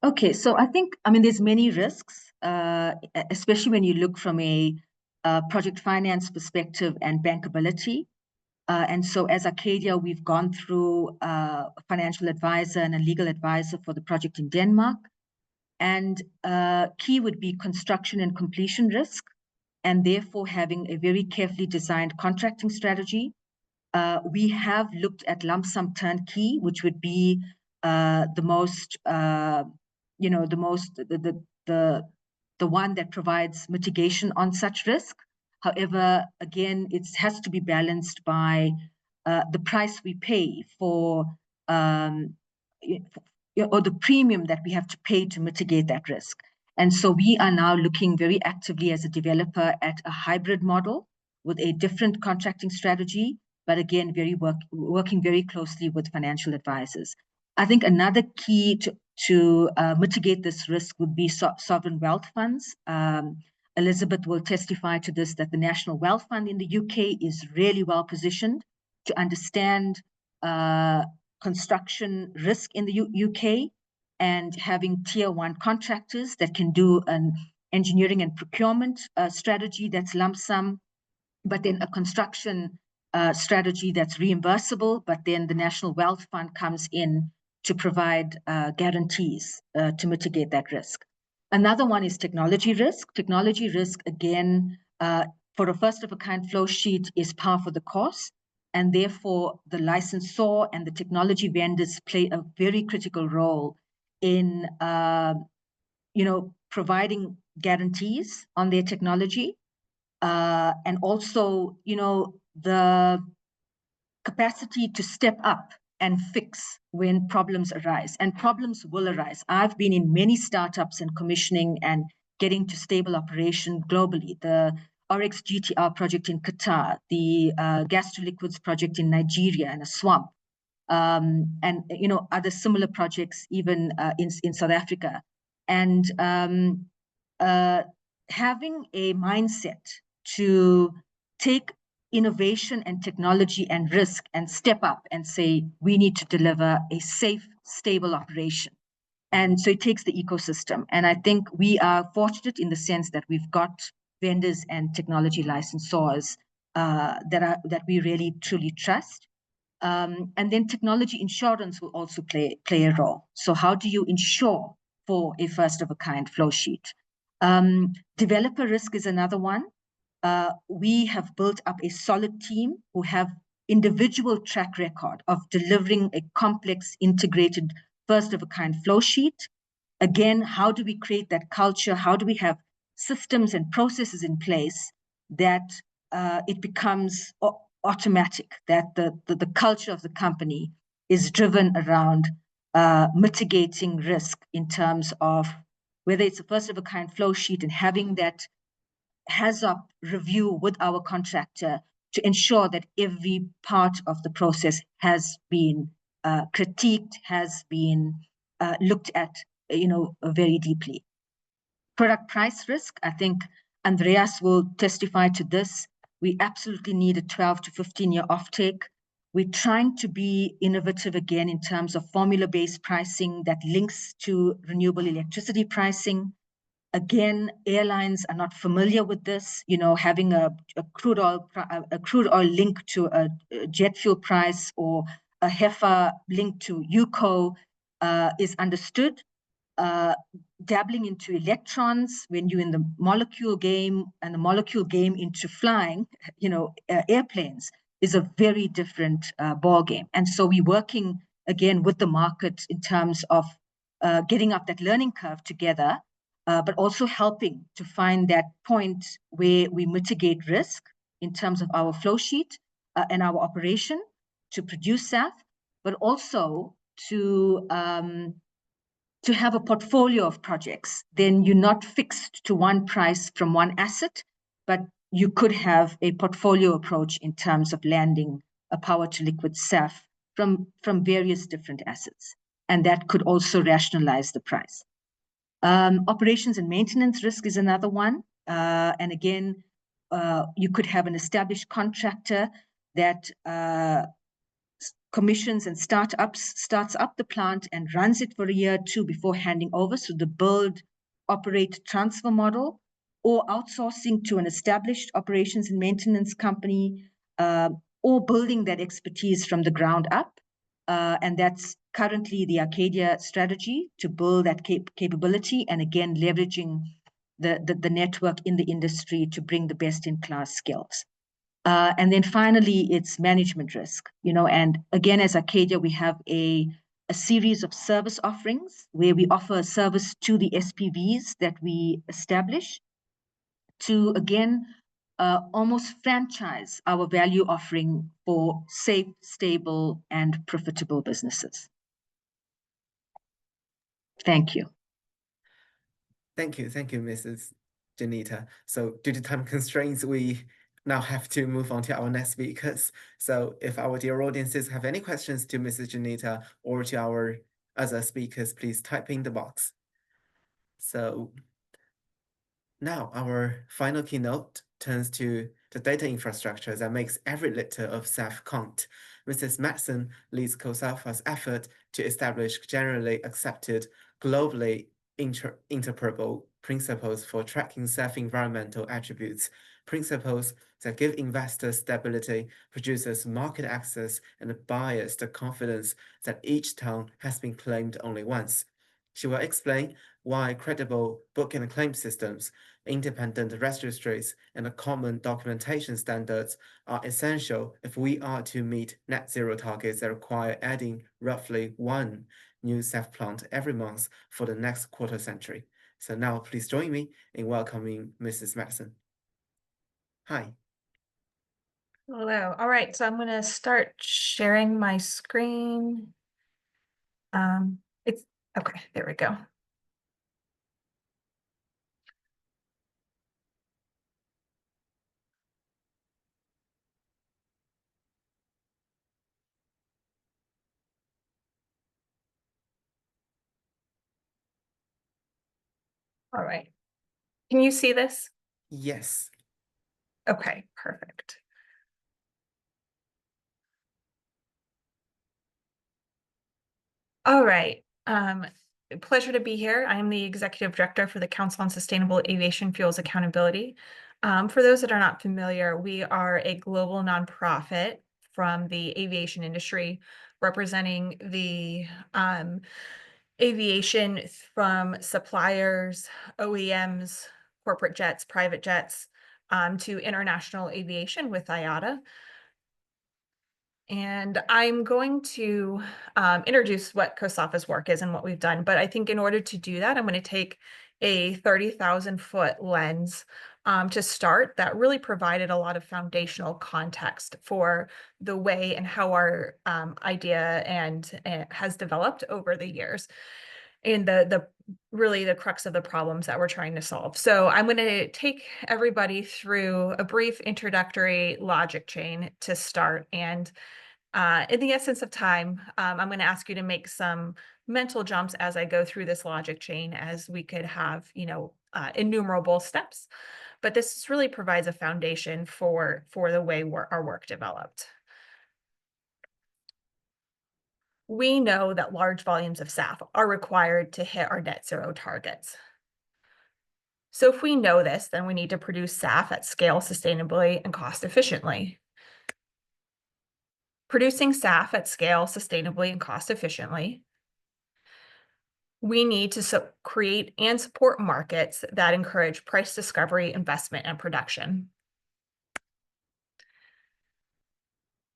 Okay, so I think, there's many risks, especially when you look from a project finance perspective and bankability. And so as Acadia, we've gone through a financial advisor and a legal advisor for the project in Denmark. And key would be construction and completion risk, and therefore having a very carefully designed contracting strategy. We have looked at lump sum turnkey, which would be the one that provides mitigation on such risk. However, again, it has to be balanced by the price we pay for, or the premium that we have to pay to mitigate that risk. And so we are now looking very actively as a developer at a hybrid model with a different contracting strategy, but again, working very closely with financial advisors. I think another key to mitigate this risk would be sovereign wealth funds. Elizabeth will testify to this, that the National Wealth Fund in the UK is really well positioned to understand construction risk in the UK, and having tier 1 contractors that can do an engineering and procurement strategy that's lump sum, but then a construction strategy that's reimbursable, but then the National Wealth Fund comes in to provide guarantees to mitigate that risk. Another one is technology risk. Technology risk, again, for a first-of-a-kind flow sheet is par for the course, and therefore the licensor and the technology vendors play a very critical role in providing guarantees on their technology, and also the capacity to step up and fix when problems arise, and problems will arise. I've been in many startups and commissioning and getting to stable operation globally. The Oryx GTR project in Qatar, the gas to liquids project in Nigeria and a swamp, and other similar projects even in South Africa. And having a mindset to take innovation and technology and risk and step up and say, we need to deliver a safe, stable operation. And so it takes the ecosystem. And I think we are fortunate in the sense that we've got vendors and technology licensors that we really truly trust. And then technology insurance will also play a role. So how do you insure for a first-of-a-kind flow sheet? Developer risk is another one. We have built up a solid team who have individual track record of delivering a complex, integrated, first-of-a-kind flow sheet. Again, how do we create that culture? How do we have systems and processes in place that it becomes automatic, that the culture of the company is driven around mitigating risk in terms of whether it's a first-of-a-kind flow sheet and having that HAZOP review with our contractor to ensure that every part of the process has been critiqued, has been looked at, very deeply. Product price risk, I think Andreas will testify to this. We absolutely need a 12 to 15-year offtake. We're trying to be innovative again in terms of formula-based pricing that links to renewable electricity pricing. Again, airlines are not familiar with this. Having a crude oil link to a jet fuel price or a HEFA link to UCO is understood. Dabbling into electrons when you're in the molecule game, and the molecule game into flying, airplanes, is a very different ball game. And so we're working again with the market in terms of getting up that learning curve together, but also helping to find that point where we mitigate risk in terms of our flow sheet and our operation to produce SAF, but also to have a portfolio of projects. Then you're not fixed to one price from one asset, but you could have a portfolio approach in terms of landing a power to liquid SAF from various different assets. And that could also rationalize the price. Operations and maintenance risk is another one. And again, you could have an established contractor that commissions and starts up the plant and runs it for a year or two before handing over. So the build, operate, transfer model, or outsourcing to an established operations and maintenance company, or building that expertise from the ground up. And that's currently the Arcadia strategy, to build that capability, and again, leveraging the network in the industry to bring the best-in-class skills. And then finally, it's management risk, and again, as Arcadia, we have a series of service offerings where we offer a service to the SPVs that we establish to, again, almost franchise our value offering for safe, stable, and profitable businesses. Thank you. Thank you, Mrs. Janita. So due to time constraints, we now have to move on to our next speakers. So if our dear audiences have any questions to Mrs. Janita or to our other speakers, please type in the box. So now our final keynote turns to the data infrastructure that makes every liter of SAF count. Mrs. Madsen leads COSAFA's effort to establish generally accepted, globally interpretable principles for tracking SAF environmental attributes, principles that give investors stability, producers market access, and buyers the confidence that each ton has been claimed only once. She will explain why credible book and claim systems, independent registries, and common documentation standards are essential if we are to meet net zero targets that require adding roughly one new SAF plant every month for the next quarter century. So now please join me in welcoming Mrs. Madsen. Hi. Hello. All right, so I'm going to start sharing my screen. It's okay, there we go. All right. Can you see this? Yes. Okay, perfect. All right. Pleasure to be here. I'm the Executive Director for the Council on Sustainable Aviation Fuels Accountability. For those that are not familiar, we are a global nonprofit from the aviation industry, representing the aviation from suppliers, OEMs, corporate jets, private jets, to international aviation with IATA. And I'm going to introduce what COSAFA's work is and what we've done. But I think in order to do that, I'm going to take a 30,000-foot lens to start that really provided a lot of foundational context for the way and how our idea and has developed over the years, and really the crux of the problems that we're trying to solve. So I'm going to take everybody through a brief introductory logic chain to start. And in the essence of time, I'm going to ask you to make some mental jumps as I go through this logic chain, as we could have, innumerable steps. But this really provides a foundation for the way our work developed. We know that large volumes of SAF are required to hit our net zero targets. So if we know this, then we need to produce SAF at scale sustainably and cost efficiently. Producing SAF at scale sustainably and cost efficiently, we need to create and support markets that encourage price discovery, investment, and production.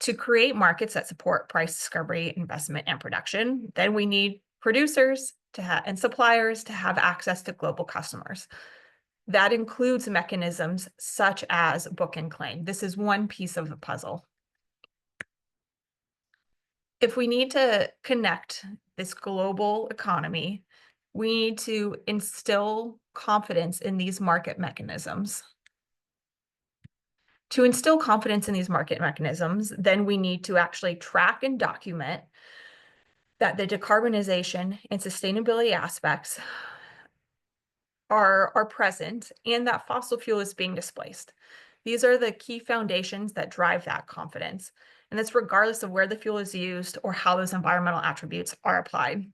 To create markets that support price discovery, investment, and production, then we need producers and suppliers to have access to global customers. That includes mechanisms such as book and claim. This is one piece of the puzzle. If we need to connect this global economy, we need to instill confidence in these market mechanisms. To instill confidence in these market mechanisms, then we need to actually track and document that the decarbonization and sustainability aspects are present and that fossil fuel is being displaced. These are the key foundations that drive that confidence. And that's regardless of where the fuel is used or how those environmental attributes are applied.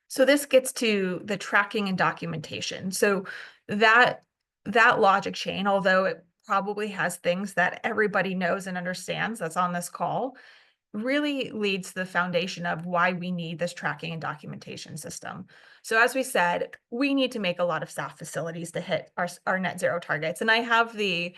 So this gets to the tracking and documentation. So that logic chain, although it probably has things that everybody knows and understands that's on this call, really leads to the foundation of why we need this tracking and documentation system. So as we said, we need to make a lot of SAF facilities to hit our net zero targets. And I have the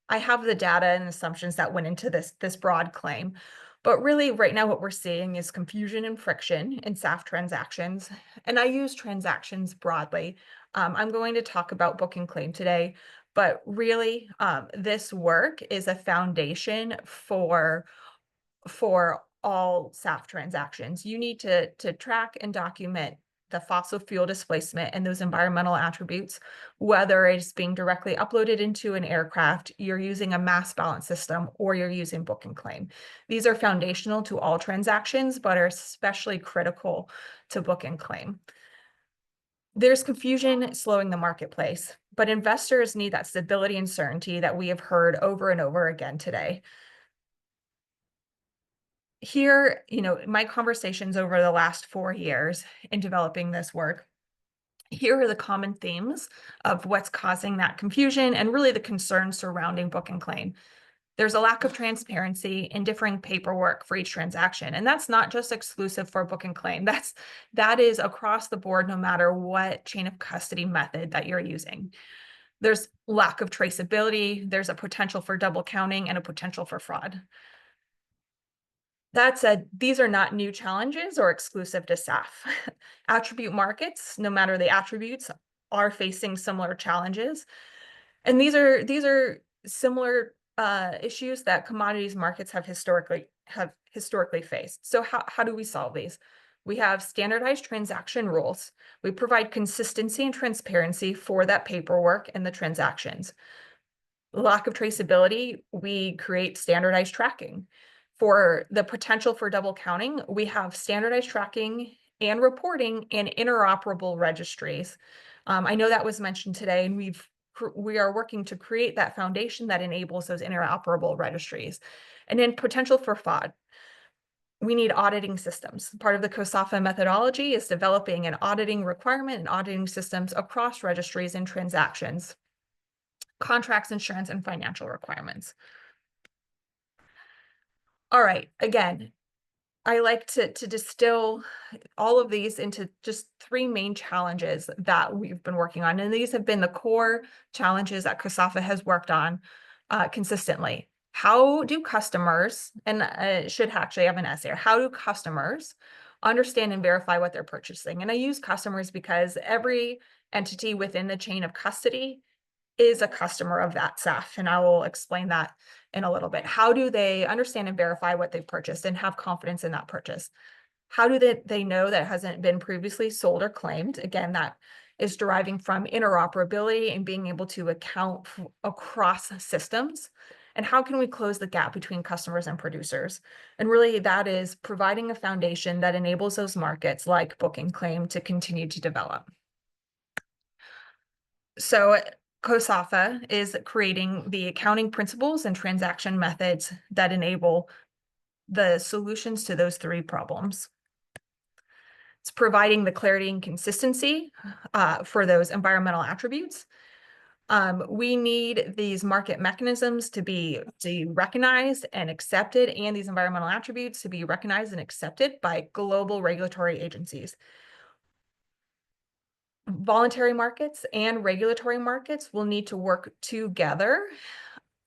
data and assumptions that went into this broad claim. But really right now what we're seeing is confusion and friction in SAF transactions. And I use transactions broadly. I'm going to talk about book and claim today, but really this work is a foundation for all SAF transactions. You need to track and document the fossil fuel displacement and those environmental attributes, whether it's being directly uploaded into an aircraft, you're using a mass balance system, or you're using book and claim. These are foundational to all transactions, but are especially critical to book and claim. There's confusion slowing the marketplace, but investors need that stability and certainty that we have heard over and over again today. Here, my conversations over the last 4 years in developing this work, here are the common themes of what's causing that confusion and really the concerns surrounding book and claim. There's a lack of transparency in differing paperwork for each transaction. And that's not just exclusive for book and claim. That is across the board, no matter what chain of custody method that you're using. There's lack of traceability. There's a potential for double counting and a potential for fraud. That said, these are not new challenges or exclusive to SAF. Attribute markets, no matter the attributes, are facing similar challenges. And these are similar issues that commodities markets have historically faced. So how do we solve these? We have standardized transaction rules. We provide consistency and transparency for that paperwork and the transactions. Lack of traceability, we create standardized tracking. For the potential for double counting, we have standardized tracking and reporting and interoperable registries. I know that was mentioned today, and we are working to create that foundation that enables those interoperable registries. And then potential for fraud. We need auditing systems. Part of the COSAFA methodology is developing an auditing requirement and auditing systems across registries and transactions, contracts, insurance, and financial requirements. All right, again, I like to distill all of these into just 3 main challenges that we've been working on. And these have been the core challenges that COSAFA has worked on consistently. How do customers, and it should actually have an S here, how do customers understand and verify what they're purchasing? And I use customers because every entity within the chain of custody is a customer of that SAF, and I will explain that in a little bit. How do they understand and verify what they've purchased and have confidence in that purchase? How do they know that it hasn't been previously sold or claimed? Again, that is deriving from interoperability and being able to account across systems. And how can we close the gap between customers and producers? And really that is providing a foundation that enables those markets like book and claim to continue to develop. So COSAFA is creating the accounting principles and transaction methods that enable the solutions to those 3 problems. It's providing the clarity and consistency for those environmental attributes. We need these market mechanisms to be recognized and accepted, and these environmental attributes to be recognized and accepted by global regulatory agencies. Voluntary markets and regulatory markets will need to work together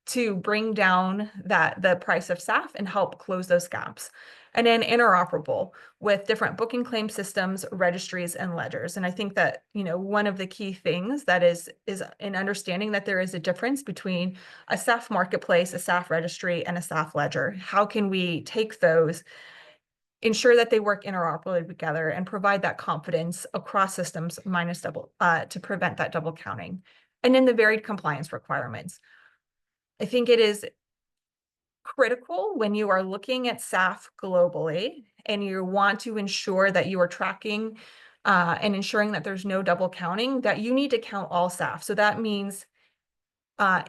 to bring down the price of SAF and help close those gaps. and then interoperable with different booking claim systems, registries, and ledgers. And I think that, you know, one of the key things that is in understanding that there is a difference between a SAF marketplace, a SAF registry, and a SAF ledger. How can we take those, ensure that they work interoperably together, and provide that confidence across systems minus to prevent that double counting? And then the varied compliance requirements. I think it is critical when you are looking at SAF globally and you want to ensure that you are tracking and ensuring that there's no double counting, that you need to count all SAF. So that means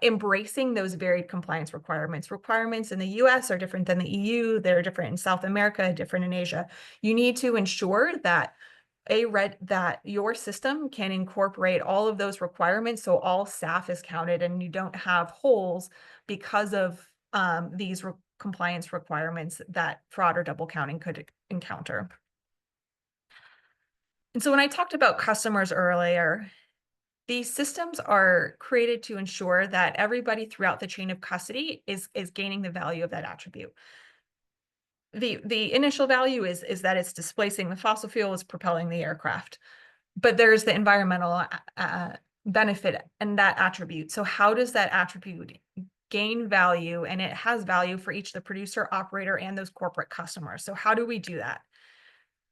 embracing those varied compliance requirements. Requirements in the US are different than the EU. They're different in South America, different in Asia. You need to ensure that that your system can incorporate all of those requirements, so all SAF is counted and you don't have holes because of these compliance requirements that fraud or double counting could encounter. And so when I talked about customers earlier, these systems are created to ensure that everybody throughout the chain of custody is gaining the value of that attribute. The initial value is that it's displacing the fossil fuel, is propelling the aircraft, but there's the environmental benefit and that attribute. So how does that attribute gain value? And it has value for each the producer, operator, and those corporate customers. So how do we do that?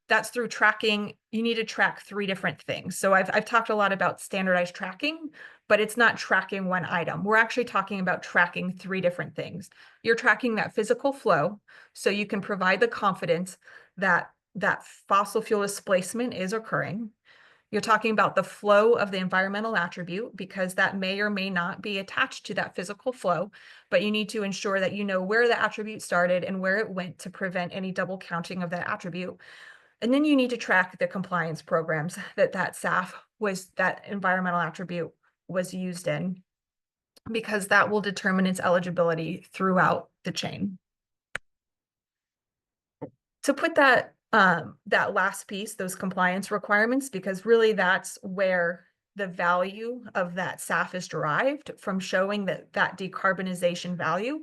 That's through tracking. You need to track three different things. So I've talked a lot about standardized tracking, but it's not tracking one item. We're actually talking about tracking three different things. You're tracking that physical flow, so you can provide the confidence that that fossil fuel displacement is occurring. You're talking about the flow of the environmental attribute, because that may or may not be attached to that physical flow, but you need to ensure that you know where the attribute started and where it went to prevent any double counting of that attribute. And then you need to track the compliance programs that SAF that environmental attribute was used in, because that will determine its eligibility throughout the chain. To put that last piece, those compliance requirements, because really that's where the value of that SAF is derived from, showing that decarbonization value,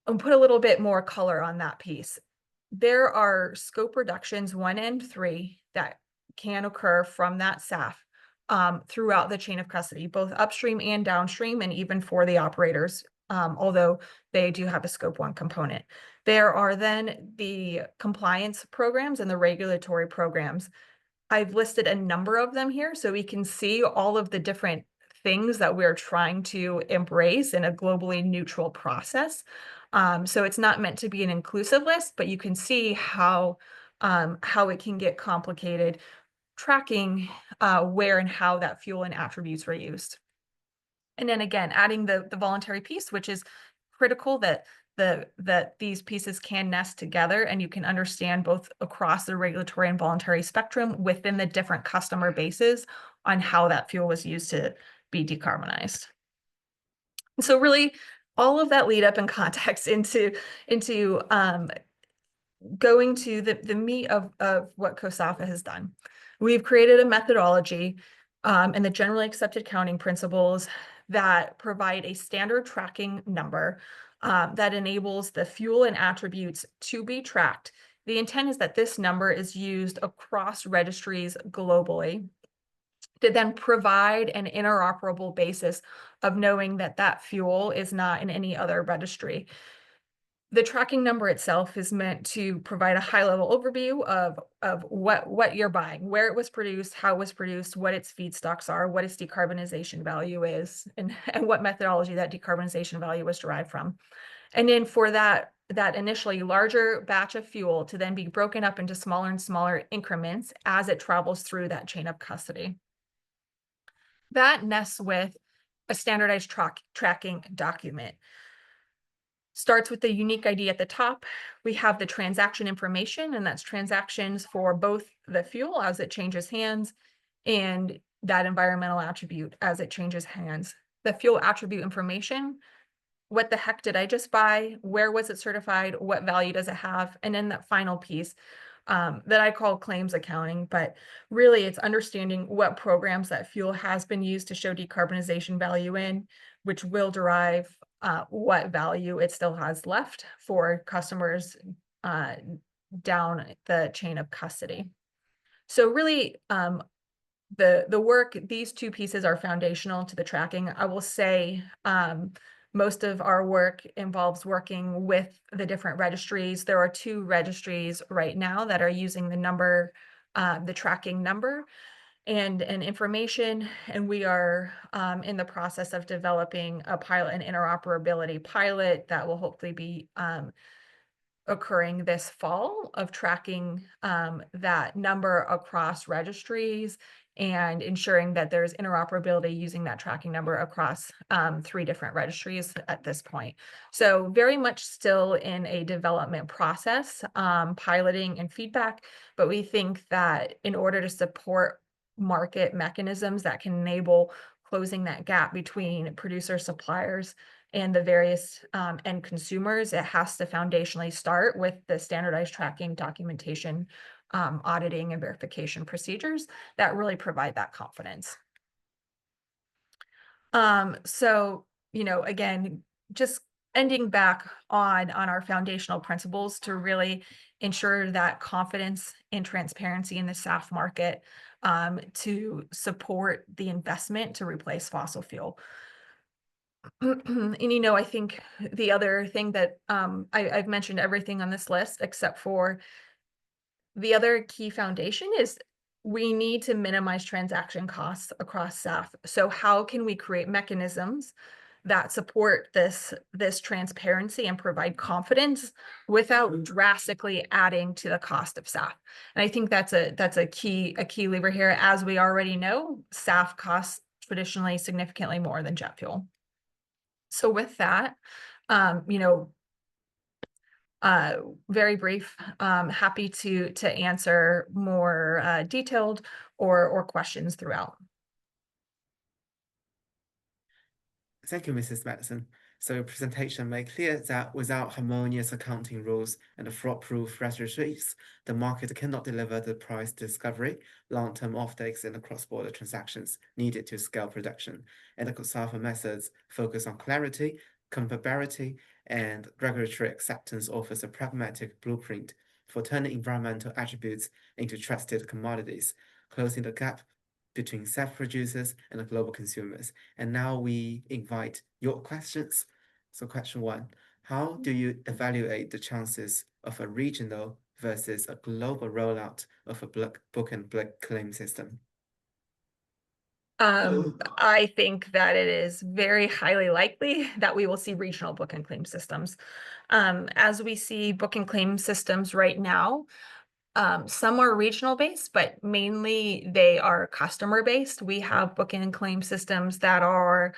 and put a little bit more color on that piece. There are scope reductions 1 and 3 that can occur from that SAF throughout the chain of custody, both upstream and downstream, and even for the operators, although they do have a scope 1 component. There are then the compliance programs and the regulatory programs. I've listed a number of them here so we can see all of the different things that we're trying to embrace in a globally neutral process. So it's not meant to be an inclusive list, but you can see how it can get complicated tracking where and how that fuel and attributes were used. And then again, adding the voluntary piece, which is critical, that these pieces can nest together and you can understand both across the regulatory and voluntary spectrum within the different customer bases on how that fuel was used to be decarbonized. And so really all of that lead up and context into going to the meat of what COSAFA has done. We've created a methodology and the generally accepted accounting principles that provide a standard tracking number that enables the fuel and attributes to be tracked. The intent is that this number is used across registries globally to then provide an interoperable basis of knowing that that fuel is not in any other registry. The tracking number itself is meant to provide a high-level overview of what you're buying, where it was produced, how it was produced, what its feedstocks are, what its decarbonization value is, and what methodology that decarbonization value was derived from. And then for that initially larger batch of fuel to then be broken up into smaller and smaller increments as it travels through that chain of custody. That nests with a standardized tracking document. Starts with the unique ID at the top. We have the transaction information, and that's transactions for both the fuel as it changes hands and that environmental attribute as it changes hands. The fuel attribute information, what the heck did I just buy? Where was it certified? What value does it have? And then that final piece that I call claims accounting, but really it's understanding what programs that fuel has been used to show decarbonization value in, which will derive what value it still has left for customers down the chain of custody. So really, the work, these two pieces are foundational to the tracking. I will say most of our work involves working with the different registries. There are 2 registries right now that are using the number, the tracking number and information, and we are in the process of developing a pilot, an interoperability pilot that will hopefully be occurring this fall, of tracking that number across registries and ensuring that there's interoperability using that tracking number across 3 different registries at this point. So very much still in a development process, piloting and feedback, but we think that in order to support market mechanisms that can enable closing that gap between producer suppliers and the various end consumers, it has to foundationally start with the standardized tracking, documentation, auditing, and verification procedures that really provide that confidence. So, you know, again, just ending back on our foundational principles to really ensure that confidence and transparency in the SAF market to support the investment to replace fossil fuel. And, you know, I think the other thing that I've mentioned everything on this list except for the other key foundation is we need to minimize transaction costs across SAF. So how can we create mechanisms that support this transparency and provide confidence without drastically adding to the cost of SAF? And I think that's a key lever here. As we already know, SAF costs traditionally significantly more than jet fuel. So with that, you know, very brief, happy to answer more detailed or questions throughout. Thank you, Mrs. Madison. So your presentation made clear that without harmonious accounting rules and fraud-proof registries, the market cannot deliver the price discovery, long-term offtakes, and the cross-border transactions needed to scale production. And the SAF methods focus on clarity, comparability, and regulatory acceptance offers a pragmatic blueprint for turning environmental attributes into trusted commodities, closing the gap between SAF producers and the global consumers. And now we invite your questions. So question 1, how do you evaluate the chances of a regional versus a global rollout of a book and claim system? I think that it is very highly likely that we will see regional book and claim systems. As we see book and claim systems right now, some are regional based, but mainly they are customer based. We have book and claim systems that are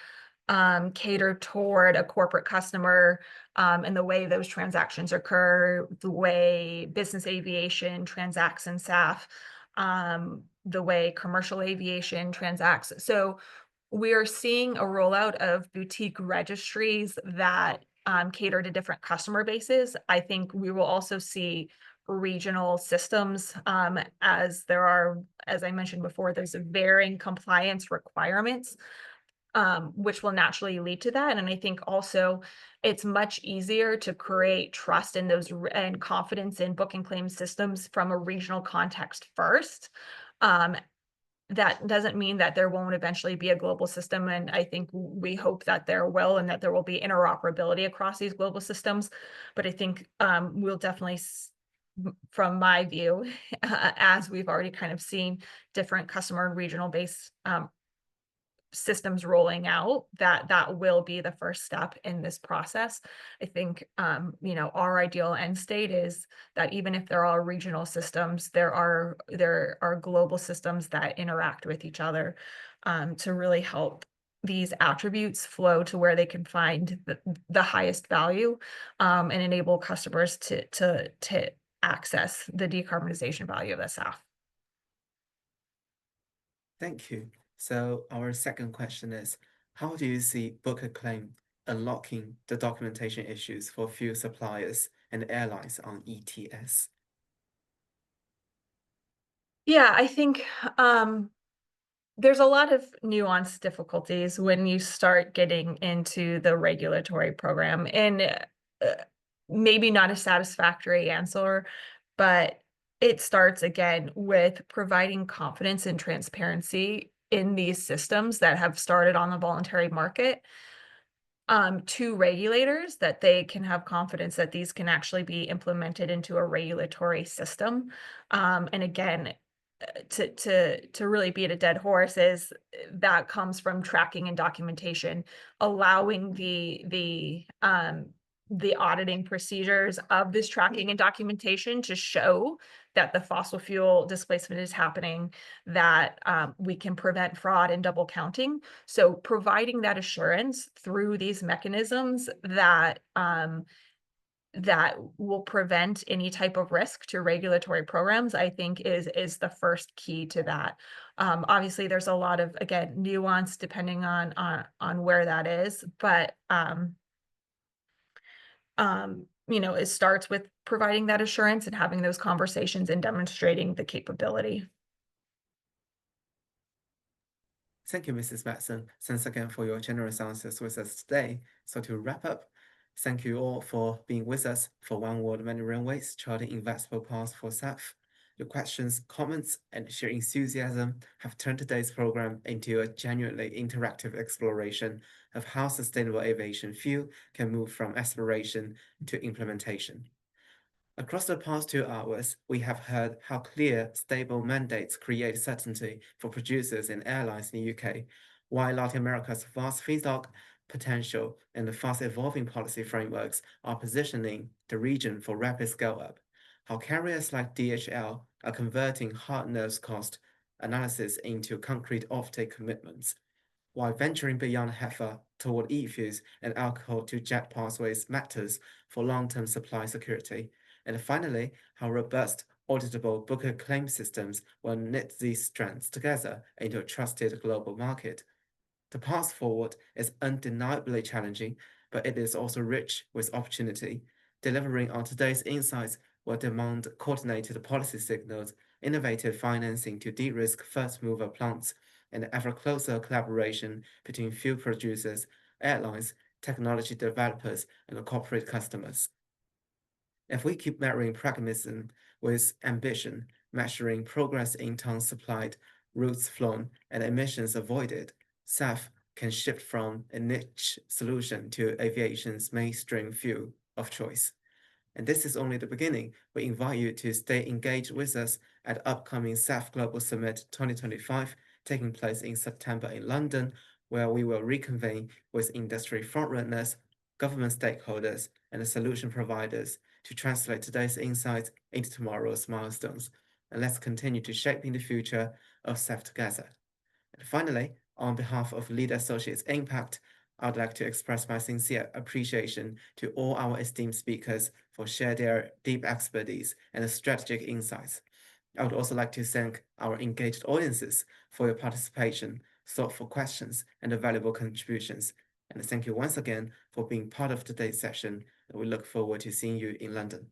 catered toward a corporate customer, and the way those transactions occur, the way business aviation transacts in SAF, the way commercial aviation transacts. So we are seeing a rollout of boutique registries that cater to different customer bases. I think we will also see regional systems as there are, as I mentioned before, there's varying compliance requirements, which will naturally lead to that. And I think also it's much easier to create trust in those and confidence in book and claim systems from a regional context first. That doesn't mean that there won't eventually be a global system. And I think we hope that there will, and that there will be interoperability across these global systems. But I think we'll definitely, from my view, as we've already kind of seen different customer and regional based systems rolling out, that will be the first step in this process. I think you know, our ideal end state is that even if there are regional systems, there are global systems that interact with each other to really help these attributes flow to where they can find the highest value and enable customers to access the decarbonization value of the SAF. Thank you. So our second question is, how do you see book and claim unlocking the documentation issues for fuel suppliers and airlines on ETS? Yeah, I think there's a lot of nuanced difficulties when you start getting into the regulatory program. And maybe not a satisfactory answer, but it starts again with providing confidence and transparency in these systems that have started on the voluntary market to regulators, that they can have confidence that these can actually be implemented into a regulatory system. And again, to really beat a dead horse is that comes from tracking and documentation, allowing the auditing procedures of this tracking and documentation to show that the fossil fuel displacement is happening, that we can prevent fraud and double counting. So providing that assurance through these mechanisms that that will prevent any type of risk to regulatory programs, I think is the first key to that. Obviously, there's a lot of, again, nuance depending on where that is, but you know, it starts with providing that assurance and having those conversations and demonstrating the capability. Thank you, Mrs. Matson. Thanks again for your generous answers with us today. So to wrap up, thank you all for being with us for One World, Many Runways, charting investable paths for SAF. Your questions, comments, and sheer enthusiasm have turned today's program into a genuinely interactive exploration of how sustainable aviation fuel can move from aspiration to implementation. Across the past 2 hours, we have heard how clear, stable mandates create certainty for producers and airlines in the UK, while Latin America's vast feedstock potential and the fast-evolving policy frameworks are positioning the region for rapid scale-up. How carriers like DHL are converting hard-nosed cost analysis into concrete offtake commitments, while venturing beyond HEFA toward e-fuels and alcohol-to-jet pathways matters for long-term supply security. And finally, how robust, auditable booker claim systems will knit these strands together into a trusted global market. The path forward is undeniably challenging, but it is also rich with opportunity. Delivering on today's insights will demand coordinated policy signals, innovative financing to de-risk first-mover plants, and ever closer collaboration between fuel producers, airlines, technology developers, and corporate customers. If we keep marrying pragmatism with ambition, measuring progress in tons supplied, routes flown, and emissions avoided, SAF can shift from a niche solution to aviation's mainstream fuel of choice. And this is only the beginning. We invite you to stay engaged with us at upcoming SAF Global Summit 2025, taking place in September in London, where we will reconvene with industry frontrunners, government stakeholders, and solution providers to translate today's insights into tomorrow's milestones. And let's continue to shaping the future of SAF together. And finally, on behalf of Lead Associates Impact, I'd like to express my sincere appreciation to all our esteemed speakers for sharing their deep expertise and strategic insights. I would also like to thank our engaged audiences for your participation, thoughtful questions, and valuable contributions. And thank you once again for being part of today's session. And we look forward to seeing you in London.